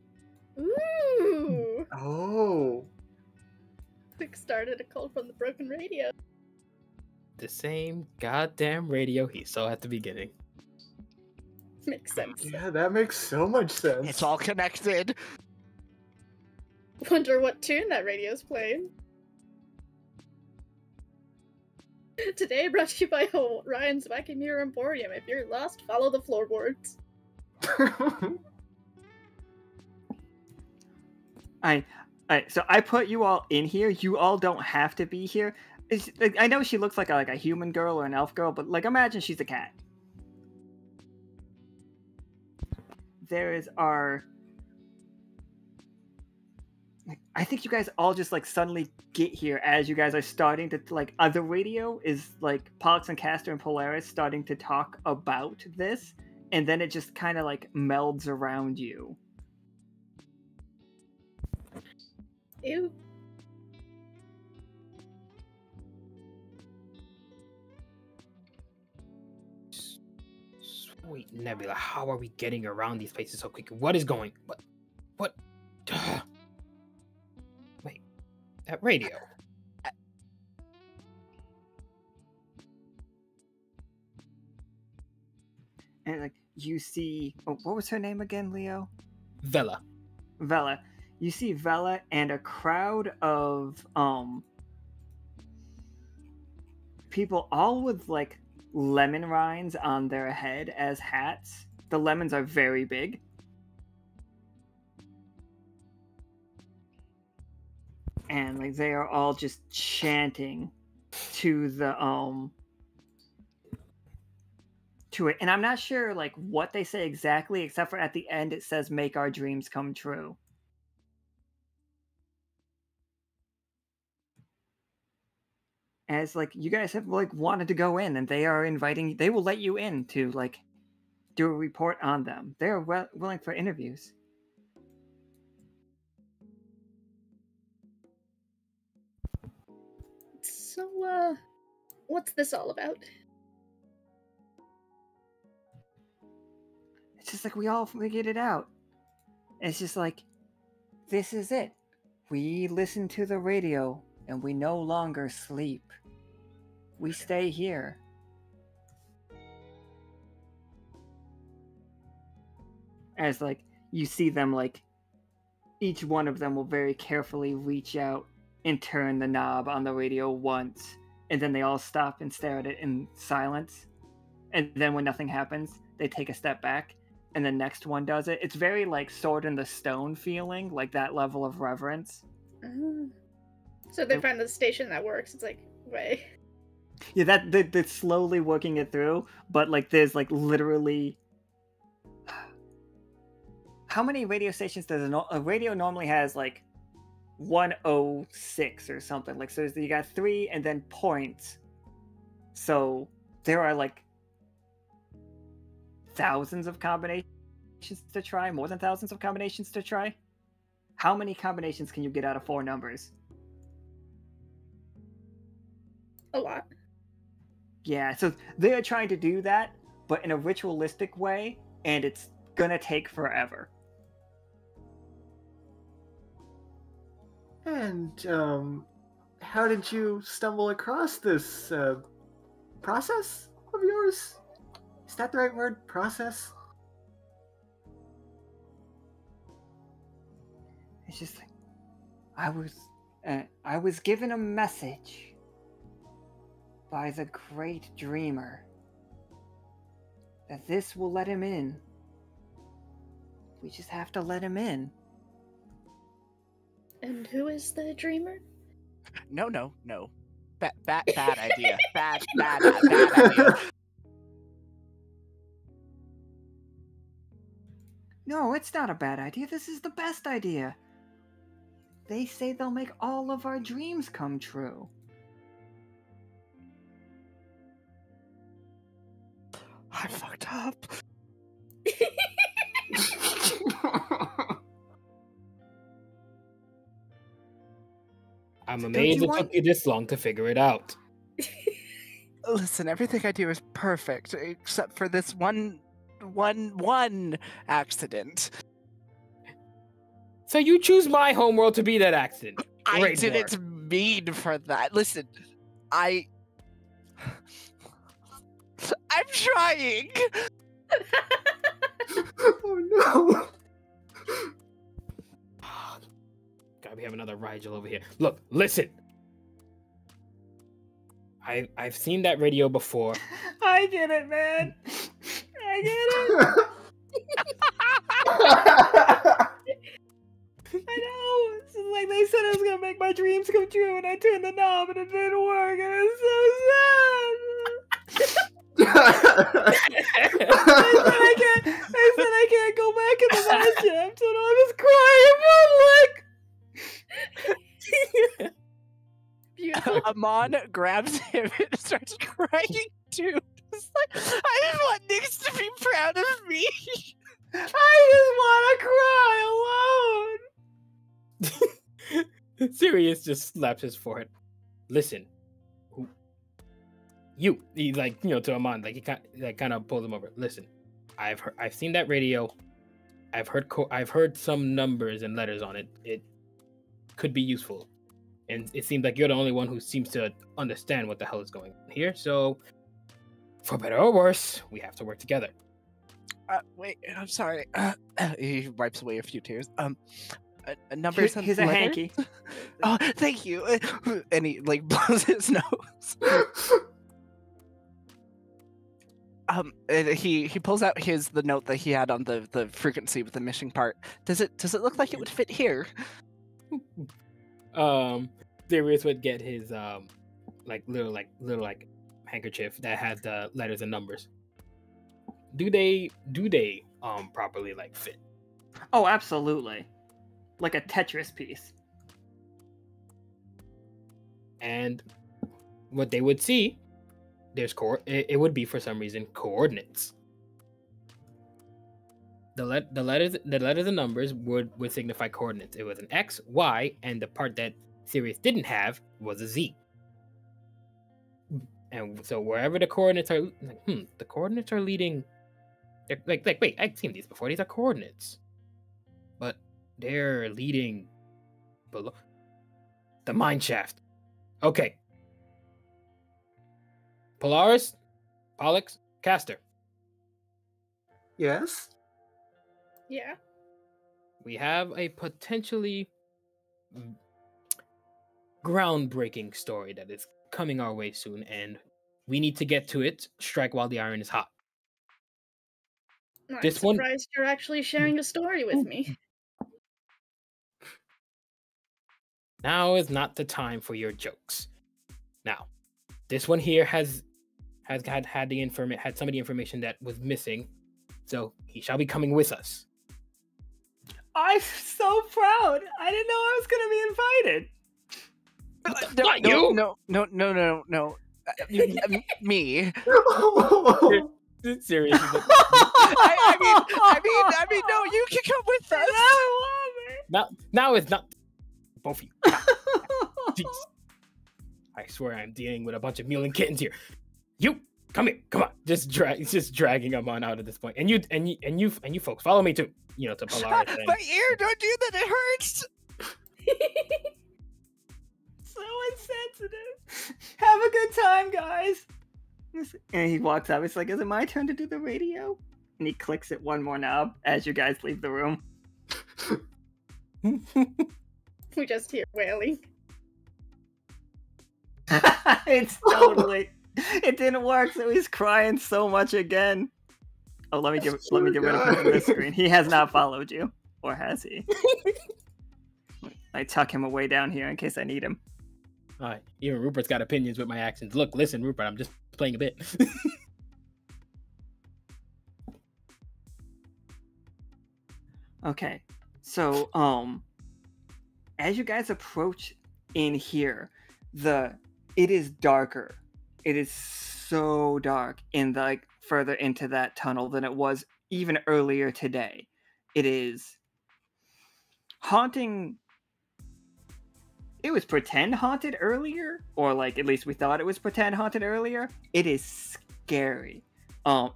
Ooh. Oh. Quick started a call from the broken radio. The same goddamn radio he saw at the beginning. Makes sense. Yeah, that makes so much sense. It's all connected. Wonder what tune that radio's playing. Today brought to you by Ryan's Wacky Mirror Emporium. If you're lost, follow the floorboards. So I put you all in here. You all don't have to be here. Like, I know she looks like a human girl or an elf girl, but like imagine she's a cat. There is our. Like, I think you guys all just like suddenly get here as you guys are starting to like other radio is like Pollux and Castor and Polaris starting to talk about this, and then it just kind of like melds around you. Ew. Sweet Nebula, how are we getting around these places so quickly? What is going? What? Wait, that radio. And like you see, oh, what was her name again, Leo? Vela. Vela. You see Vela and a crowd of people, all with like lemon rinds on their head as hats. The lemons are very big. And like they are all just chanting to the to it. And I'm not sure like what they say exactly, except for at the end it says make our dreams come true. As like you guys have like wanted to go in, and they are inviting, they will let you in to like do a report on them. They're willing for interviews. So, what's this all about? It's just like we all figured it out. It's just like, this is it. We listen to the radio and we no longer sleep. We stay here. As like you see them, like each one of them will very carefully reach out and turn the knob on the radio once, and then they all stop and stare at it in silence. And then when nothing happens, they take a step back, and the next one does it. It's very like Sword in the Stone feeling, like that level of reverence. So they find the station that works. It's like, way. Yeah, that's slowly working it through, but like there's like literally. How many radio stations does a radio normally has? Like 106 or something. Like, so you got 3 and then points. So there are like thousands of combinations to try, more than thousands of combinations to try. How many combinations can you get out of 4 numbers? A lot. Yeah, so they're trying to do that, but in a ritualistic way, and it's gonna take forever. And, how did you stumble across this, process of yours? Is that the right word? Process? It's just like, I was given a message by the great dreamer that this will let him in. We just have to let him in. And who is the dreamer? No. Bad idea. Bad idea. No, it's not a bad idea. This is the best idea. They say they'll make all of our dreams come true. I fucked up. I'm amazed it took you this long to figure it out. Listen, everything I do is perfect, except for this one accident. So you choose my homeworld to be that accident. I Great didn't work. mean for that. Listen, I'm trying. Oh no! God, we have another Rigel over here. Look, listen. I've seen that radio before. I get it, man. I get it. I know. It's just like they said I was gonna make my dreams come true, and I turned the knob, and it didn't work, and it's so sad. They said I can't go back in the matchup, so now I'm just crying in public. Beautiful. Ammon grabs him and starts crying too. It's like, I just want Nix to be proud of me. I just want to cry alone. Sirius just slaps his forehead. Listen, he like, you know, to Ammon, like he kind of pulls him over. Listen, I've seen that radio. I've heard some numbers and letters on it. It could be useful, and it seems like you're the only one who seems to understand what the hell is going on here. So, for better or worse, we have to work together. Wait, I'm sorry. He wipes away a few tears. Numbers and Here's a letters? hanky. Oh, thank you. And he like blows his nose. And he pulls out the note that he had on the frequency with the missing part. Does it look like it would fit here? Sirius would get his little handkerchief that had the letters and numbers. Do they properly like fit? Oh, absolutely. Like a Tetris piece. And what they would see, it would be for some reason coordinates. The letters and numbers would signify coordinates. It was an X, Y, and the part that Sirius didn't have was a Z. And so wherever the coordinates are, the coordinates are leading. Wait, I've seen these before. These are coordinates, but they're leading below the mine shaft. Okay. Polaris, Pollux, Castor. Yes? Yeah. We have a potentially groundbreaking story that is coming our way soon, and we need to get to it. Strike while the iron is hot. I'm This one- surprised you're actually sharing a story with me. Now is not the time for your jokes. Now, this one here has had some of the information that was missing, so he shall be coming with us. I'm so proud. I didn't know I was going to be invited. Not you! No. Me. Seriously. I mean, no, you can come with us. Now it's not both of you. Jeez. I swear I'm dealing with a bunch of mewling kittens here. You come here, come on. Just dragging them on out at this point. And you folks, follow me too. You know, to Polaris. My ear, don't do that, it hurts. So insensitive. Have a good time, guys. And he walks out. It's like, is it my turn to do the radio? And he clicks it one more knob as you guys leave the room. We just hear wailing. It's totally. It didn't work, so he's crying so much again. Oh, let me get rid of him from this screen. He has not followed you, or has he? I tuck him away down here in case I need him. Even Rupert's got opinions with my actions. Look, listen, Rupert, I'm just playing a bit. Okay, so as you guys approach in here, it is darker. It is so dark in the further into that tunnel than it was even earlier today. It is haunting. It was pretend haunted earlier, or at least we thought it was pretend haunted earlier. It is scary.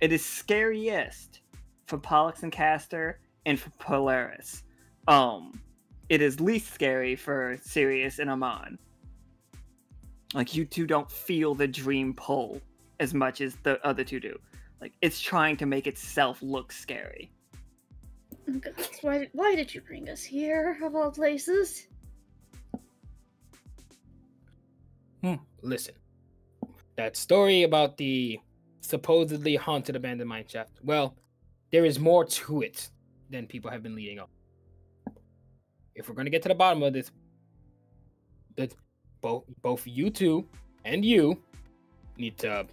It is scariest for Pollux and Castor and for Polaris. It is least scary for Sirius and Ammon. Like, you two don't feel the dream pull as much as the other two do. Like, it's trying to make itself look scary. God, why did you bring us here, of all places? Listen, that story about the supposedly haunted abandoned mine shaft, well, there is more to it than people have been leading on. If we're going to get to the bottom of this, both you two and you need to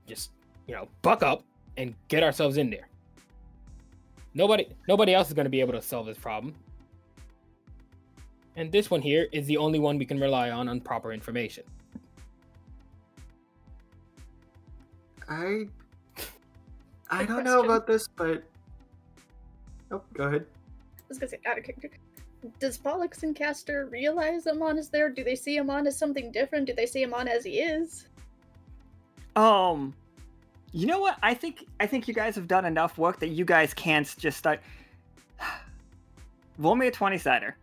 just, buck up and get ourselves in there. Nobody else is going to be able to solve this problem. And this one here is the only one we can rely on proper information. I don't know about this, but... Oh, go ahead. I was gonna say, out of character. Does Pollux and Castor realize Ammon is there? Do they see Ammon as something different? Do they see Ammon as he is? You know what? I think you guys have done enough work that you guys can't just start... Roll me a 20-sider.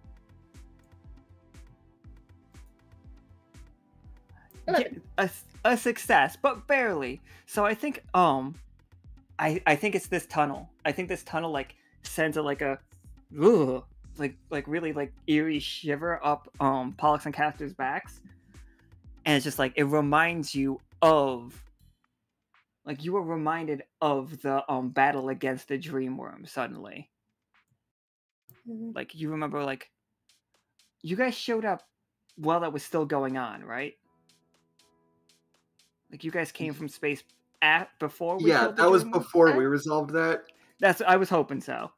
11. A success, but barely. So I think I think it's this tunnel. I think this tunnel like sends a like really like eerie shiver up Pollux and Castor's backs, and it's just like it reminds you of like you were reminded of the battle against the dream worm suddenly. Like you remember like you guys showed up while that was still going on, right? Like you guys came from space before we Yeah, that was before we resolved that. I was hoping so.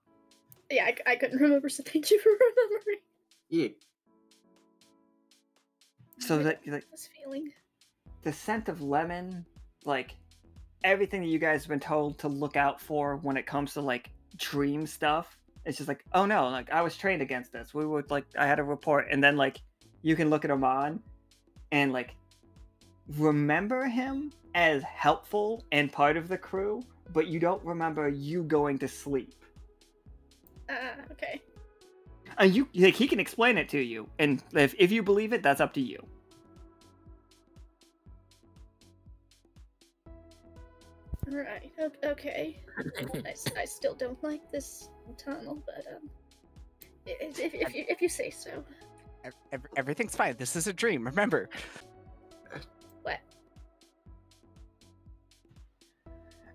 Yeah, I couldn't remember, so thank you for remembering. Yeah. So that like this feeling. the scent of lemon, like everything that you guys have been told to look out for when it comes to like dream stuff, it's just like, oh no, like I was trained against this. We would like I had a report, and then like you can look at Ammon and like remember him as helpful and part of the crew, but you don't remember you going to sleep. Okay. You like he can explain it to you, and if you believe it, that's up to you. Right. Okay. I still don't like this tunnel, but if you say so. Everything's fine. This is a dream. Remember. What?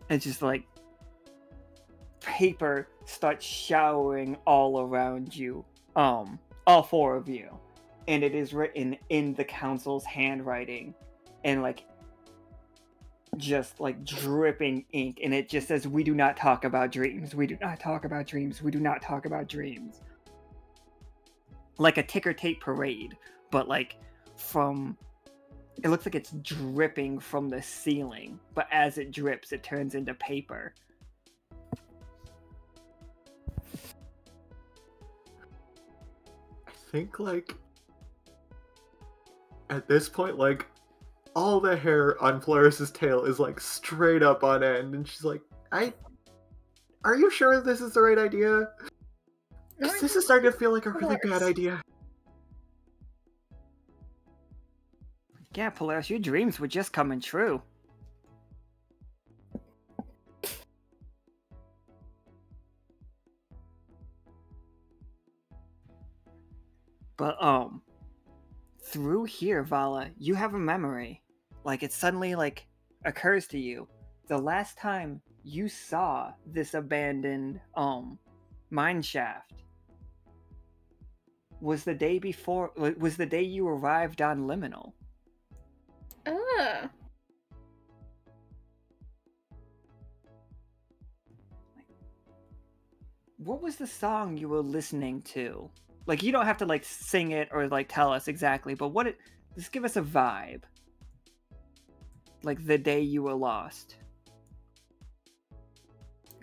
It's just like paper starts showering all around you, all four of you, and it is written in the council's handwriting, and like just like dripping ink, and it just says, "We do not talk about dreams. We do not talk about dreams. We do not talk about dreams." Like a ticker tape parade, but like from. It looks like it's dripping from the ceiling, but as it drips, it turns into paper. I think, like, at this point, like, all the hair on Polaris's tail is, like, straight up on end, and she's like, are you sure this is the right idea? No, This is starting to feel like a really bad idea. Yeah, Polaris, your dreams were just coming true. But, through here, Vala, you have a memory. Like, it suddenly, like, occurs to you. The last time you saw this abandoned, mine shaft was the day before, was the day you arrived on Liminal. Ah. What was the song you were listening to? Like, you don't have to, like, sing it or, like, tell us exactly, but just give us a vibe. Like, the day you were lost.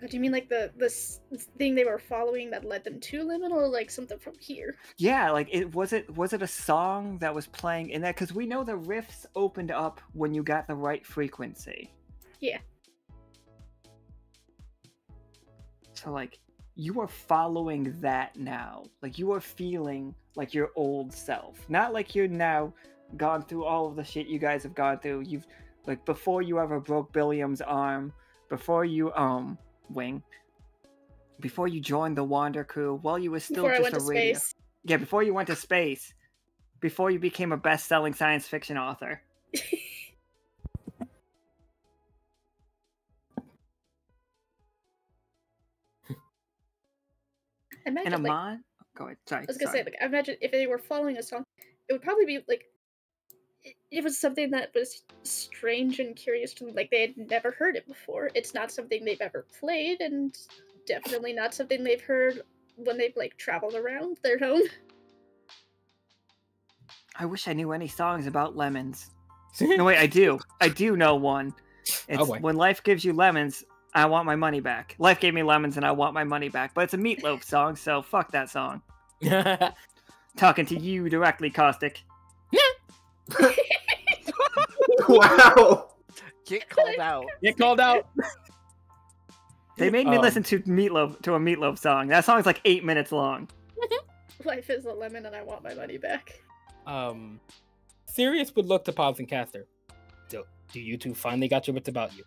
Do you mean like this thing they were following that led them to Liminal, or like something from here? Yeah, like, was it a song that was playing in that? Because we know the rifts opened up when you got the right frequency. Yeah. So, like, you are following that now. Like, you are feeling like your old self. Not like you're now gone through all of the shit you guys have gone through. You've like before you ever broke Billiam's arm, before you Wing, before you joined the Wander crew, while you were still Before I just went a to radio. space. Yeah, before you went to space, before you became a best-selling science fiction author. Imagine, And like, Ammon, go ahead. Sorry. I was gonna say, like, imagine if they were following a song, it would probably be like it was something that was strange and curious to them. Like they had never heard it before. It's not something they've ever played, and definitely not something they've heard when they've like traveled around their home. I wish I knew any songs about lemons. No, wait, I do. I do know one. It's boy. When Life Gives You Lemons, I Want My Money Back. Life gave me lemons and I want my money back. But it's a Meatloaf song, so fuck that song. Talking to you directly, Caustic. Wow. Get called out. Get called out. They made me listen to a Meatloaf song. That song's like 8 minutes long. Life is a lemon, and I want my money back. Sirius would look to Pollux and Castor. Do you two finally got your wits about you?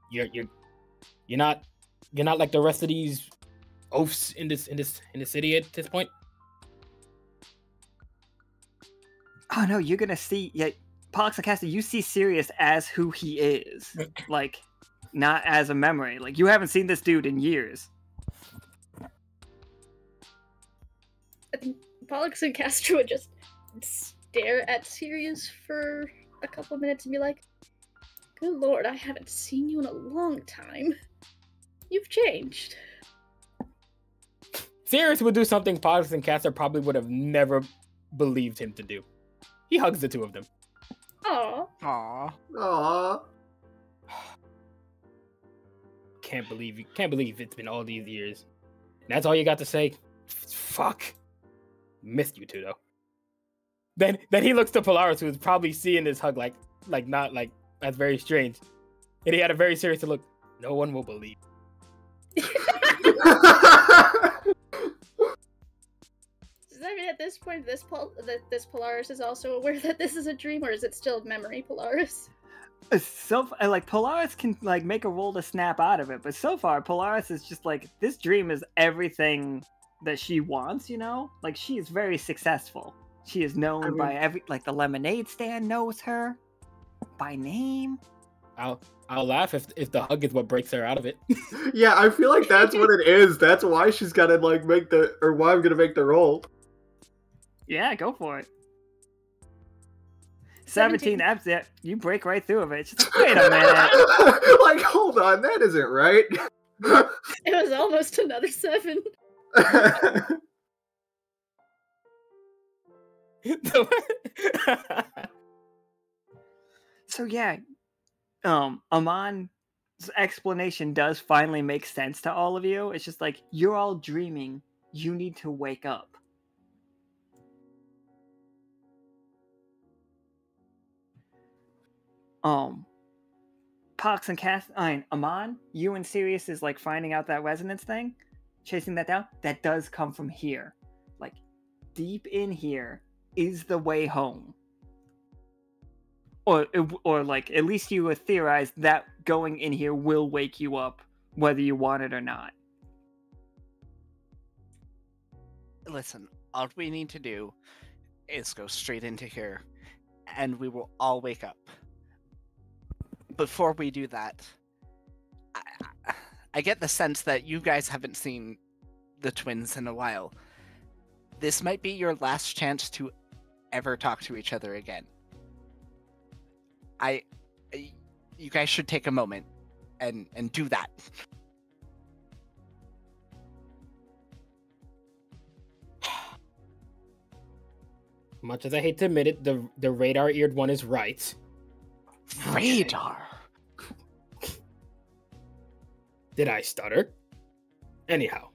You're not like the rest of these oafs in the city at this point. Oh no, you're gonna see. Yeah, Pollux and Castor, you see Sirius as who he is, like not as a memory. Like you haven't seen this dude in years. I think Pollux and Castor would just stare at Sirius for a couple of minutes and be like, "Good lord, I haven't seen you in a long time. You've changed." Sirius would do something Pollux and Castor probably would have never believed him to do. He hugs the two of them. Aww. Aww. Aww. Can't believe it's been all these years. And that's all you got to say? Fuck. Missed you two though. Then he looks to Polaris, who's probably seeing this hug like not like that's very strange. And he had a very serious look. No one will believe. I mean, at this point, this Polaris is also aware that this is a dream, or is it still memory Polaris? So like Polaris can like make a roll to snap out of it, but so far Polaris is just like this dream is everything that she wants, you know? Like she is very successful. She is known by like the lemonade stand knows her by name. I'll laugh if the hug is what breaks her out of it. Yeah, I feel like that's what it is. That's why she's gotta like why I'm gonna make the roll. Yeah, go for it. 17, that's it. You break right through of it. It's just, wait a minute. Like, hold on, that isn't right. It was almost another 7. So yeah, Ammon's explanation does finally make sense to all of you. It's just like, you're all dreaming. You need to wake up. Pollux and Ammon, you and Sirius is like finding out that resonance thing, chasing that down. That does come from here. Like, deep in here is the way home. Or like, at least you would theorize that going in here will wake you up, whether you want it or not. Listen, all we need to do is go straight into here, and we will all wake up. Before we do that, I get the sense that you guys haven't seen the twins in a while. This might be your last chance to ever talk to each other again. You guys should take a moment and do that. Much as I hate to admit it, the radar-eared one is right. Radar. Did I stutter? Anyhow.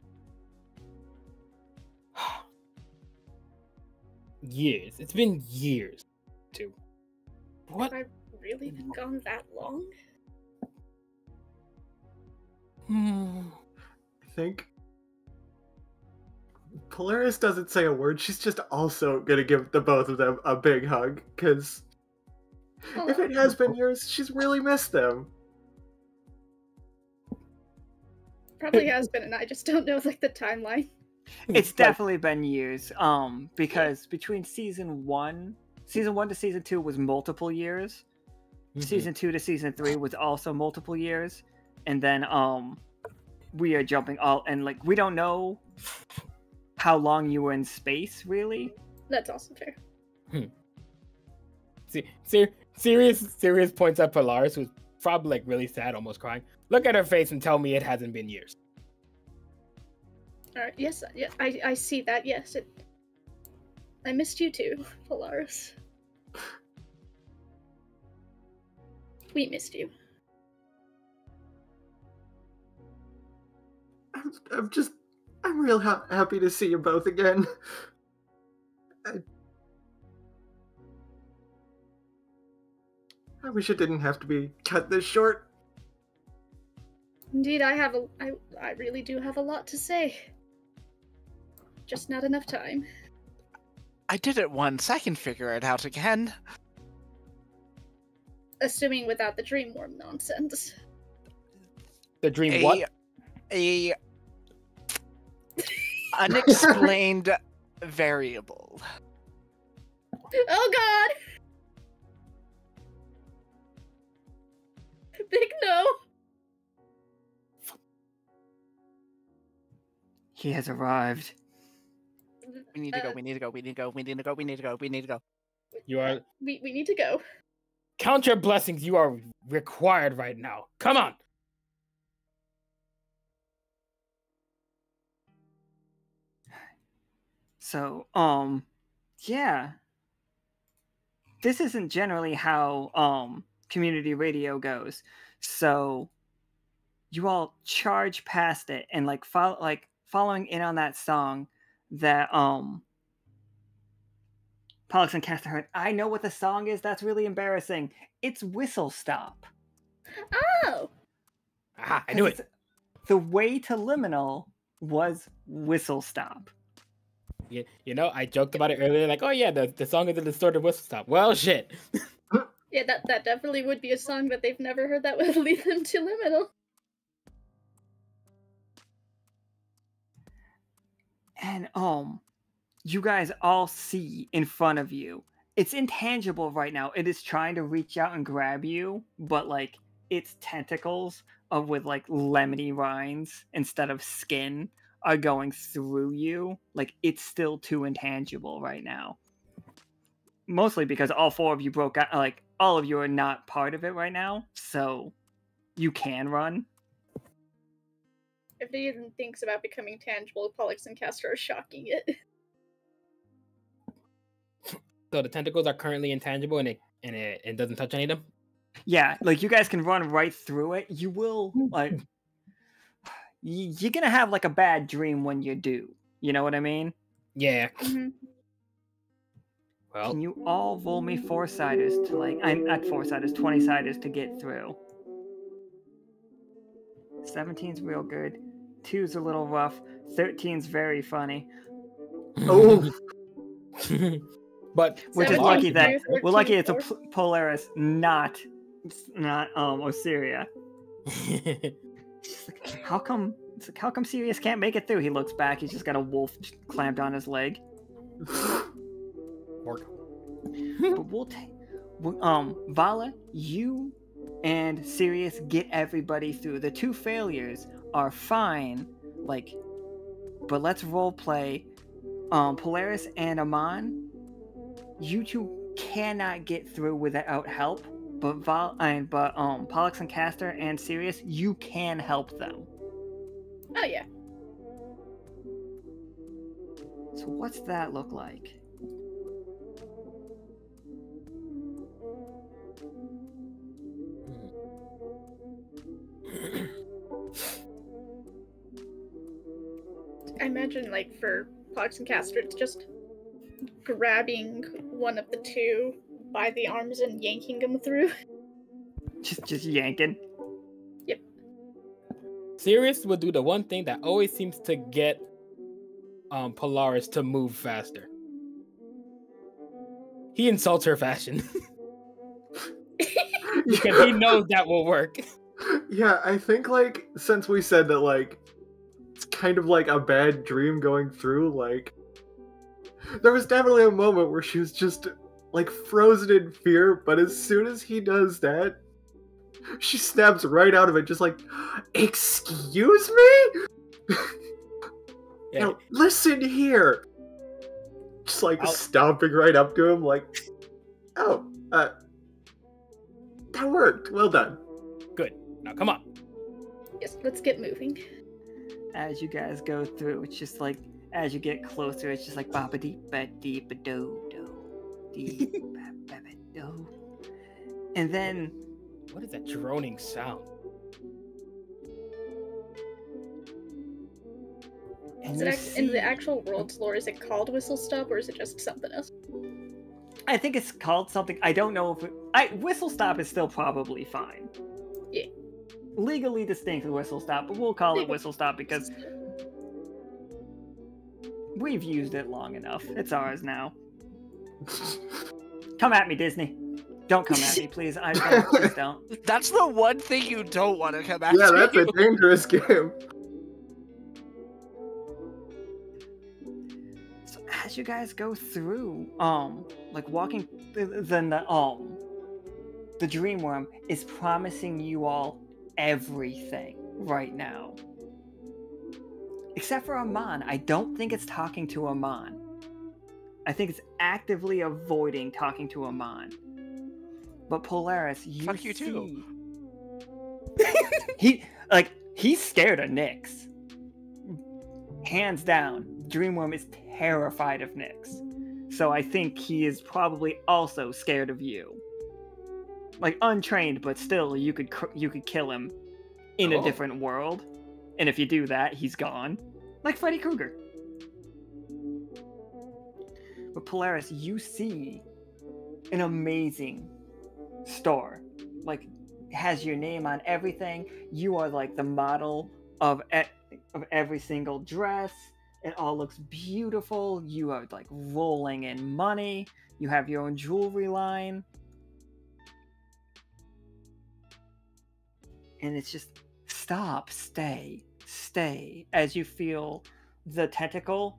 Years. It's been years, too. What? Have I really been gone that long? I think Polaris doesn't say a word. She's just also gonna give the both of them a big hug, because if it has been years, she's really missed them. Probably has been, and I just don't know like the timeline. It's definitely been years. Because between season one to season 2 was multiple years. Season 2 to season 3 was also multiple years, and then we are jumping all, and like we don't know how long you were in space, really. That's also fair. Sirius points at Polaris, who's probably like really sad, almost crying. Look at her face and tell me it hasn't been years. All right. Yes. Yeah. I see that. Yes. I missed you too, Polaris. We missed you. I'm real happy to see you both again. I wish it didn't have to be cut this short. Indeed, I really do have a lot to say. Just not enough time. I did it once. I can figure it out again. Assuming without the dream worm nonsense. The dream what? A unexplained variable. Oh God! Big no. He has arrived. We need to go. We need to go. We need to go. We need to go. We need to go. We need to go. You are. We need to go. Count your blessings. You are required right now. Come on. So, yeah. This isn't generally how community radio goes. So you all charge past it and like following in on that song that Pollux and Castor heard. I know what the song is. That's really embarrassing. It's Whistle Stop. Oh. Ah, I knew it. The way to Liminal was Whistle Stop. You know, I joked about it earlier, like, oh yeah, the song is the distorted whistle stop. Well, shit. Yeah, that definitely would be a song that they've never heard that would lead them to Liminal. And you guys all see in front of you. It's intangible right now. It is trying to reach out and grab you, but like its tentacles with like lemony rinds instead of skin are going through you. Like it's still too intangible right now. Mostly because all 4 of you broke out, like all of you are not part of it right now, so you can run. If they even thinks about becoming tangible, Pollux and Castor are shocking it. So the tentacles are currently intangible and it doesn't touch any of them? Yeah, like you guys can run right through it. You will like you're gonna have like a bad dream when you do. You know what I mean? Yeah. Mm-hmm. Well, Can you all roll me 4-siders to like I'm not 4-siders, 20-siders to get through? 17's real good. 2's a little rough. 13's very funny. Oh, but Which is 17, lucky that 13, we're lucky it's a 4. Polaris, not Osiria. How come Sirius can't make it through? He looks back. He's just got a wolf clamped on his leg. But we'll take. Vala, you and Sirius get everybody through. The 2 failures are fine, like, but let's role play. Polaris and Ammon, you 2 cannot get through without help. But Pollux and Castor and Sirius, you can help them. Oh yeah. So what's that look like? I imagine, like, for Pollux and Castor, it's just grabbing one of the 2 by the arms and yanking them through. Just yanking. Sirius will do the one thing that always seems to get Polaris to move faster. He insults her fashion. Because he knows that will work. Yeah, I think, like, since we said that, like, it's kind of like a bad dream going through, like, there was definitely a moment where she was just, like, frozen in fear, but as soon as he does that, she snaps right out of it, just like, excuse me? Yeah. Now, listen here! Just, like, stomping right up to him, like, oh, that worked. Well done. Good. Now come on. Yes, let's get moving. As you guys go through, it's just like, as you get closer, it's just like baba deep ba deep ba do do deep ba ba ba do. And then What is that droning sound? and Is you it in the see- actual world's lore, is it called Whistle Stop or is it just something else? I think it's called something. I don't know if Whistle Stop is still probably fine. Yeah. Legally distinct Whistle Stop, but we'll call it Whistle Stop because we've used it long enough. It's ours now. Come at me, Disney. Don't come at me, please. I don't. Please don't. That's the one thing you don't want to come out Yeah, to. that's a dangerous game. So as you guys go through, like walking, the dream worm is promising you all everything right now. Except for Ammon. I don't think it's talking to Ammon. I think it's actively avoiding talking to Ammon. But Polaris, you Fuck you too. He's scared of Nyx. Hands down, Dreamworm is terrified of Nyx. So I think he is probably also scared of you. Like untrained, but still, you could kill him in a different world. And if you do that, he's gone. Like Freddy Krueger. But Polaris, you see an amazing store. Like, has your name on everything. You are like the model of every single dress. It all looks beautiful. You are like rolling in money. You have your own jewelry line. And it's just stop, stay. As you feel the tentacle,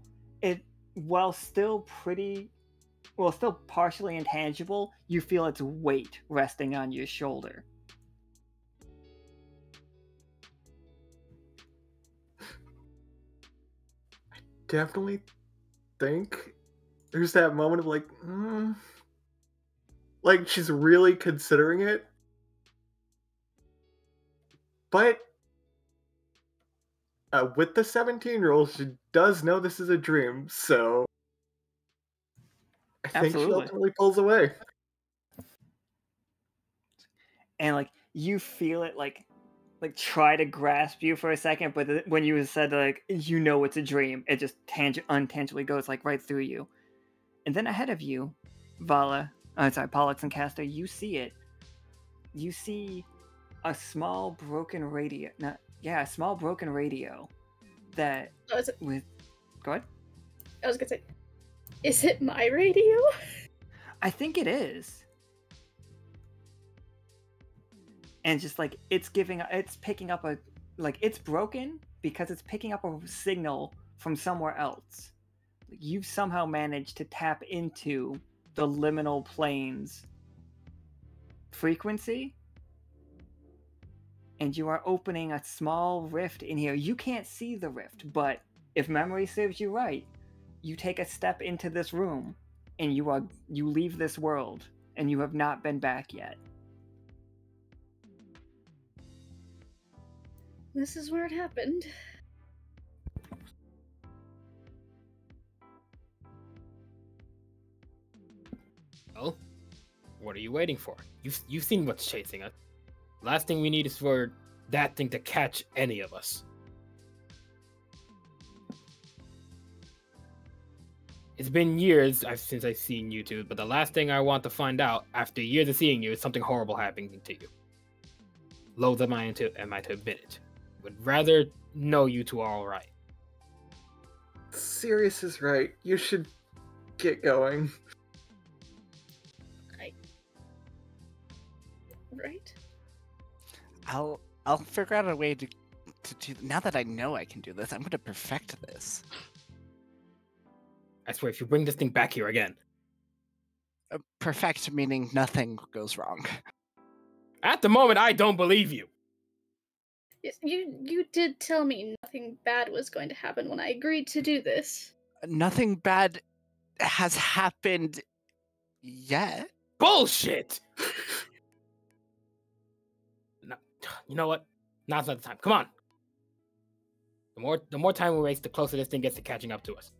while still partially intangible, you feel its weight resting on your shoulder. Definitely think there's that moment of like she's really considering it. But with the 17-year-old, she does know this is a dream, so I think she ultimately pulls away. And like you feel it like try to grasp you for a second, but when you said like you know it's a dream, it just untangibly goes like right through you. And then ahead of you, Pollux and Castor, you see it. You see a small broken radio. A small broken radio that Oh, is it? Go ahead. I was gonna say, is it my radio? I think it is. And just like it's picking up it's broken because it's picking up a signal from somewhere else. You've somehow managed to tap into the liminal planes frequency, and you are opening a small rift in here. You can't see the rift, but if memory serves you right, you take a step into this room and you leave this world and you have not been back yet. This is where it happened. Well, what are you waiting for? You've seen what's chasing us. Last thing we need is for that thing to catch any of us. It's been years since I've seen you two, but the last thing I want to find out after years of seeing you is something horrible happening to you. Loath am I to admit it. Would rather know you two are alright. Sirius is right. You should get going. Right? I'll figure out a way to do. Now that I know I can do this, I'm going to perfect this. I swear, if you bring this thing back here again. Perfect meaning nothing goes wrong. At the moment, I don't believe you. Yes, you did tell me nothing bad was going to happen when I agreed to do this. Nothing bad has happened yet. Bullshit! No, you know what? Now's not the time. Come on. The more time we waste, the closer this thing gets to catching up to us.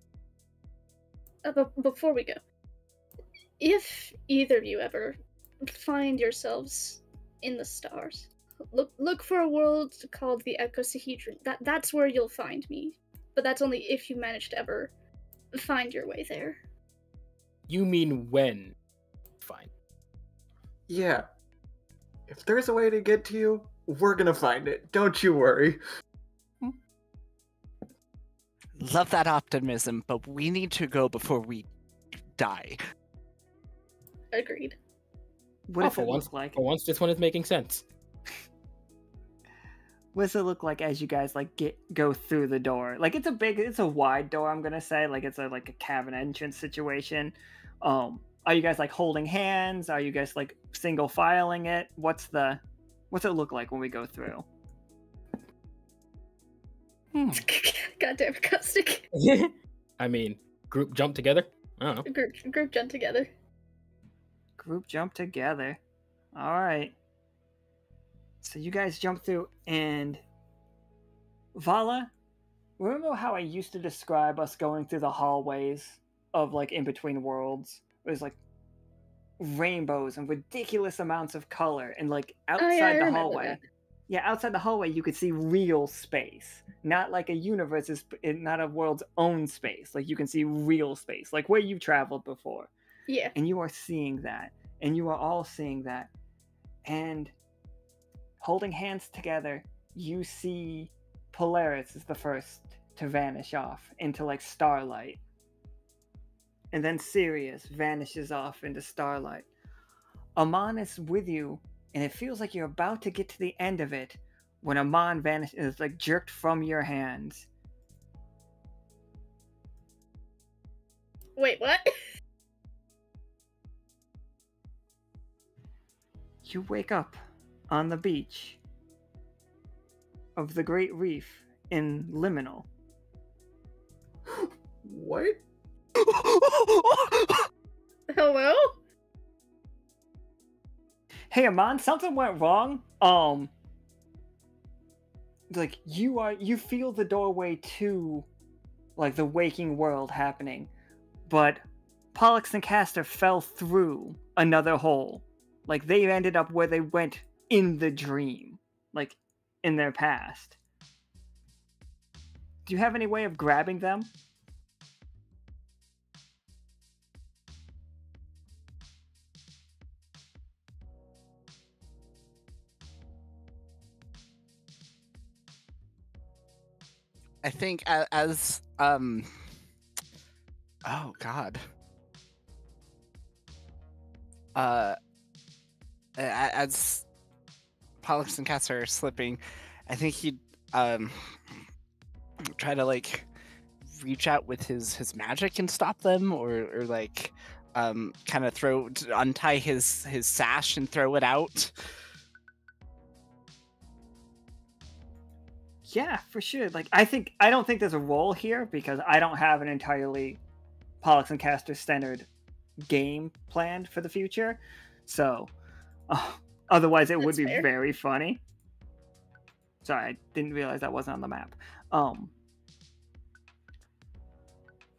But before we go, if either of you ever find yourselves in the stars, look for a world called the Ecosahedron. That's where you'll find me. But that's only if you manage to ever find your way there. You mean when? Fine. Yeah. If there's a way to get to you, we're gonna find it. Don't you worry. Love that optimism, but we need to go before we die. Agreed. What does for it once, look like? For once, this one is making sense. What does it look like as you guys like go through the door? Like it's a wide door. I'm gonna say like it's a cabin entrance situation. Are you guys like holding hands? Are you guys like single filing it? What's it look like when we go through? Goddamn caustic. I mean, group jump together? I don't know. Group jump together. Group jump together. All right. So you guys jump through, and Vala, remember how I used to describe us going through the hallways of like in between worlds? It was like rainbows and ridiculous amounts of color, and like outside the hallway. That. Yeah, outside the hallway you could see real space, not like a universe's, not a world's own space. Like you can see real space, like where you've traveled before. Yeah. And you are seeing that, and you are all seeing that, and holding hands together, you see Polaris is the first to vanish off into like starlight. And then Sirius vanishes off into starlight. Ammon is with you, and it feels like you're about to get to the end of it when Ammon vanishes, like jerked from your hands. Wait, what? You wake up on the beach of the Great Reef in Liminal. What? Hello? Hey Ammon, something went wrong. Like you feel the doorway to like the waking world happening, but Pollux and Castor fell through another hole. Like they ended up where they went in the dream, like in their past. Do you have any way of grabbing them? I think as oh god. As Pollux and Castor are slipping, I think he'd try to like reach out with his magic and stop them, or like kind of untie his sash and throw it out. Yeah, for sure. Like I don't think there's a role here because I don't have an entirely Pollux and Castor centered game planned for the future. So otherwise it would be fair. very funny. Sorry, I didn't realize that wasn't on the map.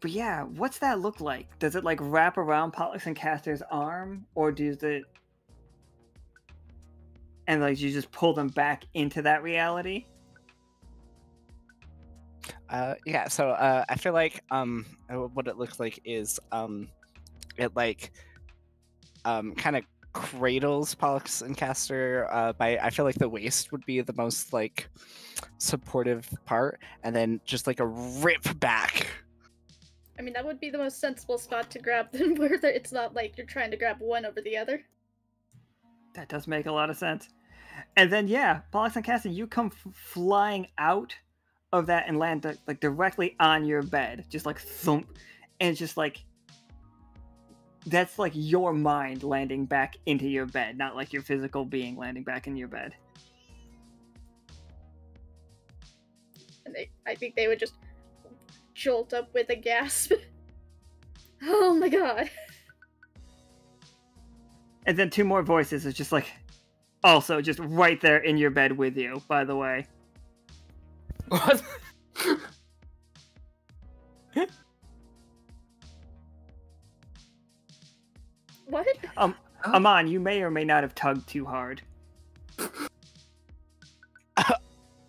But yeah, what's that look like? Does it like wrap around Pollux and Castor's arm, or does it and like you just pull them back into that reality? Yeah, so I feel like what it looks like is it like kind of cradles Pollux and Castor by, I feel like the waist would be the most like supportive part, and then just like a rip back mean, that would be the most sensible spot to grab them, where it's not like you're trying to grab one over the other. That does make a lot of sense. And then, yeah, Pollux and Castor, you come flying out of that and land like directly on your bed, just like thump, and it's just like that's like your mind landing back into your bed, not like your physical being landing back in your bed. And I think they would just jolt up with a gasp. Oh my god. And then two more voices is just like, also just right there in your bed with you, by the way. What? What? Ammon, you may or may not have tugged too hard.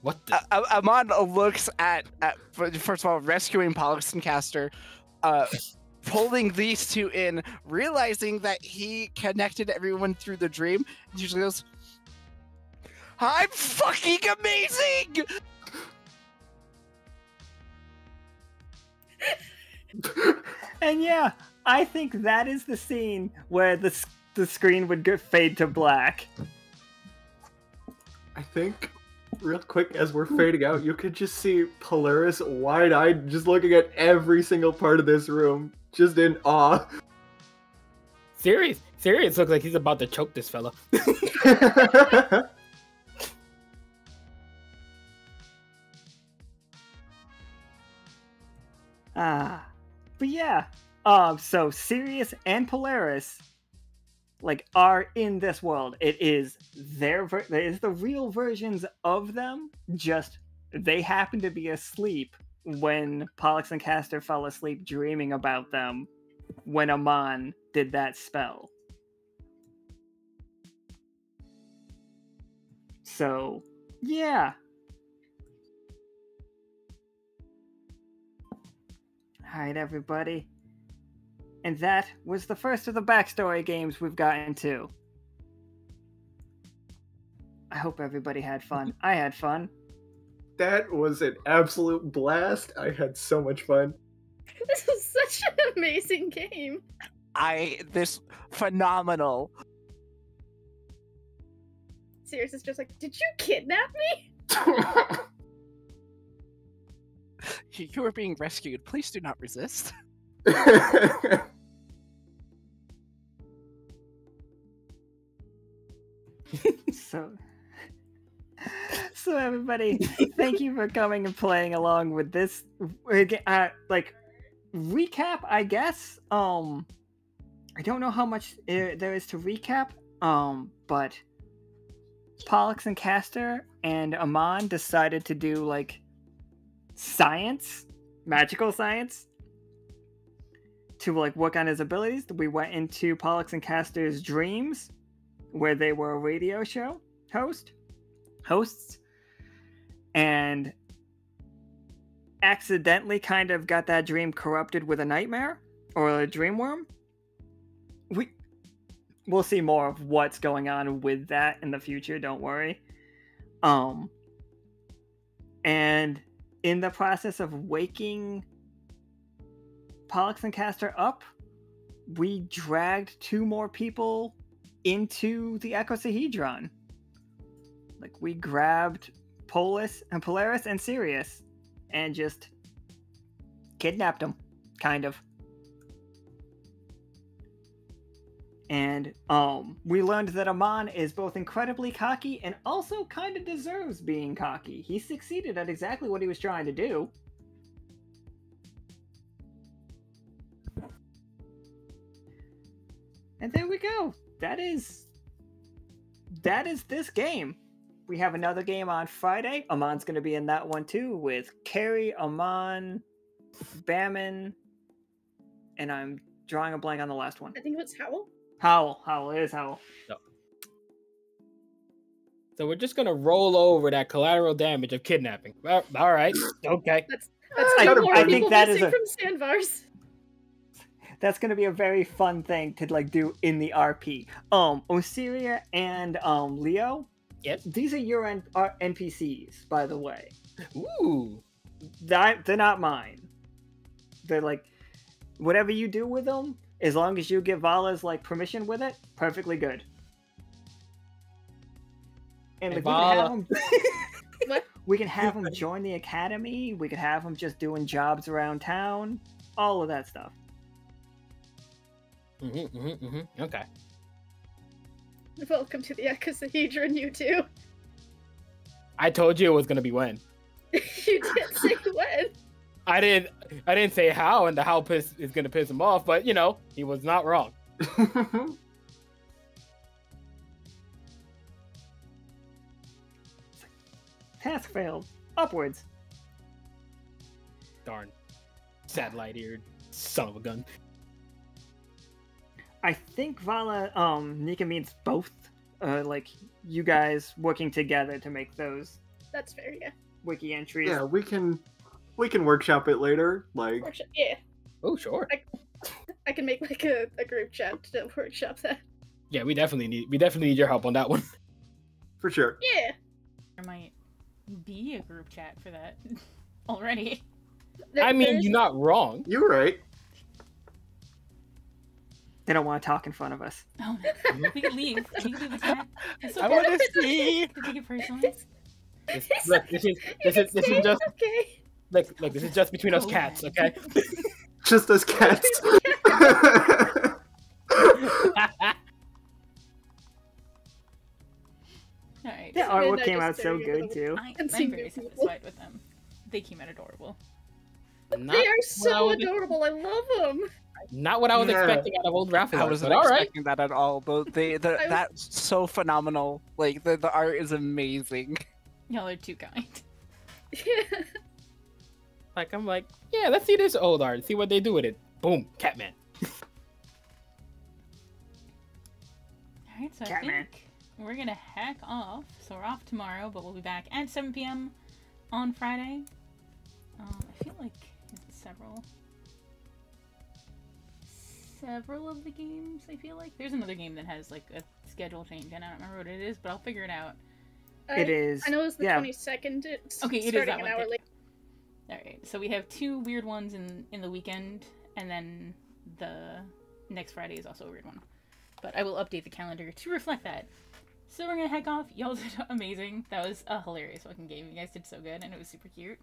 What the? Ammon looks at, first of all, rescuing Pollux and Castor, pulling these two in, realizing that he connected everyone through the dream, and she just goes, I'm fucking amazing! And yeah, I think that is the scene where the screen would fade to black. I think, real quick, as we're fading out, you could just see Polaris wide-eyed, just looking at every single part of this room, just in awe. Sirius looks like he's about to choke this fella. But yeah, so Sirius and Polaris, like, are in this world. It is it is the real versions of them, just they happen to be asleep when Pollux and Castor fell asleep dreaming about them when Ammon did that spell. So, yeah. Alright, everybody. And that was the first of the backstory games we've gotten to. I hope everybody had fun. I had fun. That was an absolute blast. I had so much fun. This was such an amazing game. This phenomenal. Sirius is just like, did you kidnap me? You are being rescued. Please do not resist. So everybody, thank you for coming and playing along with this like recap, I guess. I don't know how much there is to recap. But Pollux and Castor and Ammon decided to do like science, magical science, to like work on his abilities. We went into Pollux and Castor's dreams, where they were a radio show hosts, and accidentally kind of got that dream corrupted with a nightmare or a dream worm. We'll see more of what's going on with that in the future, don't worry. And in the process of waking Pollux and Castor up, we dragged two more people into the ecosahedron. Like, we grabbed Polaris and Sirius and just kidnapped them, kind of. And we learned that Ammon is both incredibly cocky and also kind of deserves being cocky. He succeeded at exactly what he was trying to do. And there we go. That is this game. We have another game on Friday. Ammon's going to be in that one too, with Carrie, Ammon, Bammon, and I'm drawing a blank on the last one. I think it was Howl. Howl. It is Howl. So we're just gonna roll over that collateral damage of kidnapping. Well, all right, okay. That's I think that is from Sandvars. That's gonna be a very fun thing to like do in the RP. Osiria and Leo. Yep. These are your NPCs, by the way. Ooh. They're not mine. They're like, whatever you do with them, as long as you give Vala's like permission with it, perfectly good. And Hey, like, we can have him. What? We can have him join the academy. We could have him just doing jobs around town. All of that stuff. Okay. Welcome to the icosahedron, you two. I told you it was gonna be when. You didn't say when. I didn't say how, and the how is gonna piss him off, but you know, he was not wrong. Task failed. Upwards. Darn. Satellite-eared son of a gun. I think Vala, Nika means both. Like, you guys working together to make those That's fair, yeah. wiki entries. Yeah, we can workshop it later. Like, Yeah, Oh, sure. I can make like a group chat to workshop that. Yeah, we definitely need your help on that one. for sure. Yeah. There might be a group chat for that already. I mean, There's- you're not wrong. You're right. They don't want to talk in front of us. Oh, no. We can leave. We can leave the chat. It's I okay. want to see. To take it personally. Look, this is just okay. look, this is just between us cats, okay? Just as cats. Alright. The Yeah, artwork I came just out so staring at good them. too. I'm And seeing very new people. satisfied with them. They came out adorable. Not They are what I so was- adorable. I love them. Not what I was Yeah. expecting out of old Raffle. I wasn't but all right. expecting that at all. That's so phenomenal. Like the art is amazing. Y'all are too kind. Yeah. Like I'm like, yeah, let's see this old art, see what they do with it. Boom, Catman. Alright, so I Catman. think we're gonna hack off. So we're off tomorrow, but we'll be back at 7 p.m. on Friday. I feel like several of the games, I feel like. There's another game that has like a schedule change, and I don't remember what it is, but I'll figure it out. It is. I know it was the yeah. 22nd. It's Okay, it is starting that an one. hour late. Alright, so we have 2 weird ones in the weekend, and then the next Friday is also a weird one. But I will update the calendar to reflect that. So we're gonna heck off. Y'all did amazing. That was a hilarious fucking game. You guys did so good, and it was super cute.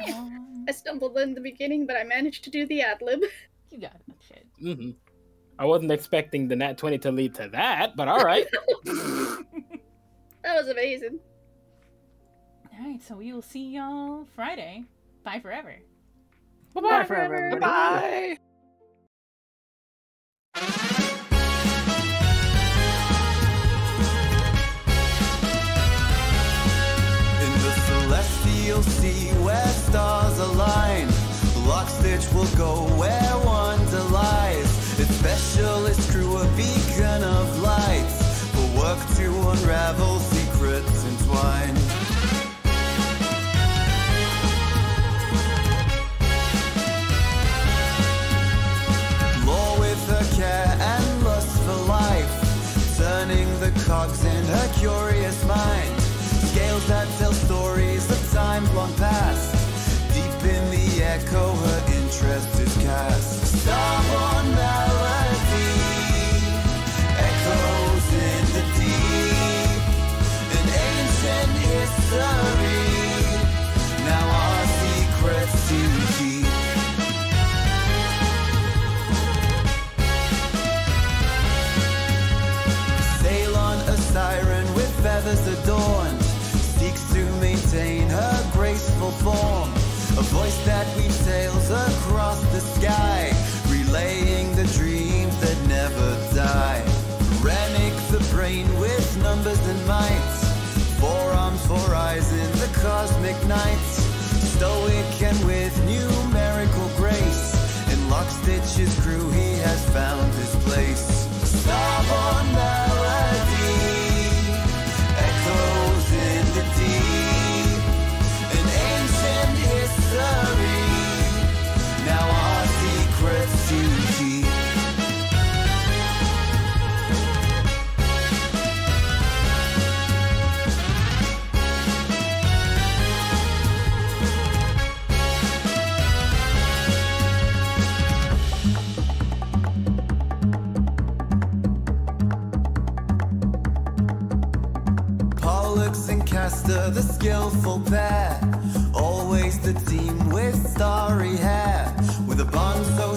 Yeah. I stumbled in the beginning, but I managed to do the ad lib. You got that shit. Mm-hmm. I wasn't expecting the Nat 20 to lead to that, but all right. That was amazing. Alright, so we will see y'all Friday. Bye forever. Bye forever, everybody. Bye. In the celestial sea where stars align, Lockstitch will go where wonder lies. Its specialist crew a beacon of light will work to unravel secrets entwined. Lore with her care and lust for life, turning the cogs in her curious mind. Scales that tell stories of times long past. Deep in the echo, her interest is cast. Starborne melody echoes in the deep. An ancient history, now our secrets to keep. Sail on a siren with feathers adorned, seeks to maintain her graceful form. A voice that weaves tales across the sky, relaying the dreams that never die. Rennick the brain with numbers and might, 4 arms, 4 eyes in the cosmic night. Stoic and with numerical grace, in Lockstitch's crew he has found his place. Starborne melody echoes in the deep. An ancient history, now our secrets to keep. Castor, the skillful pair. Always the team with starry hair. With a bond so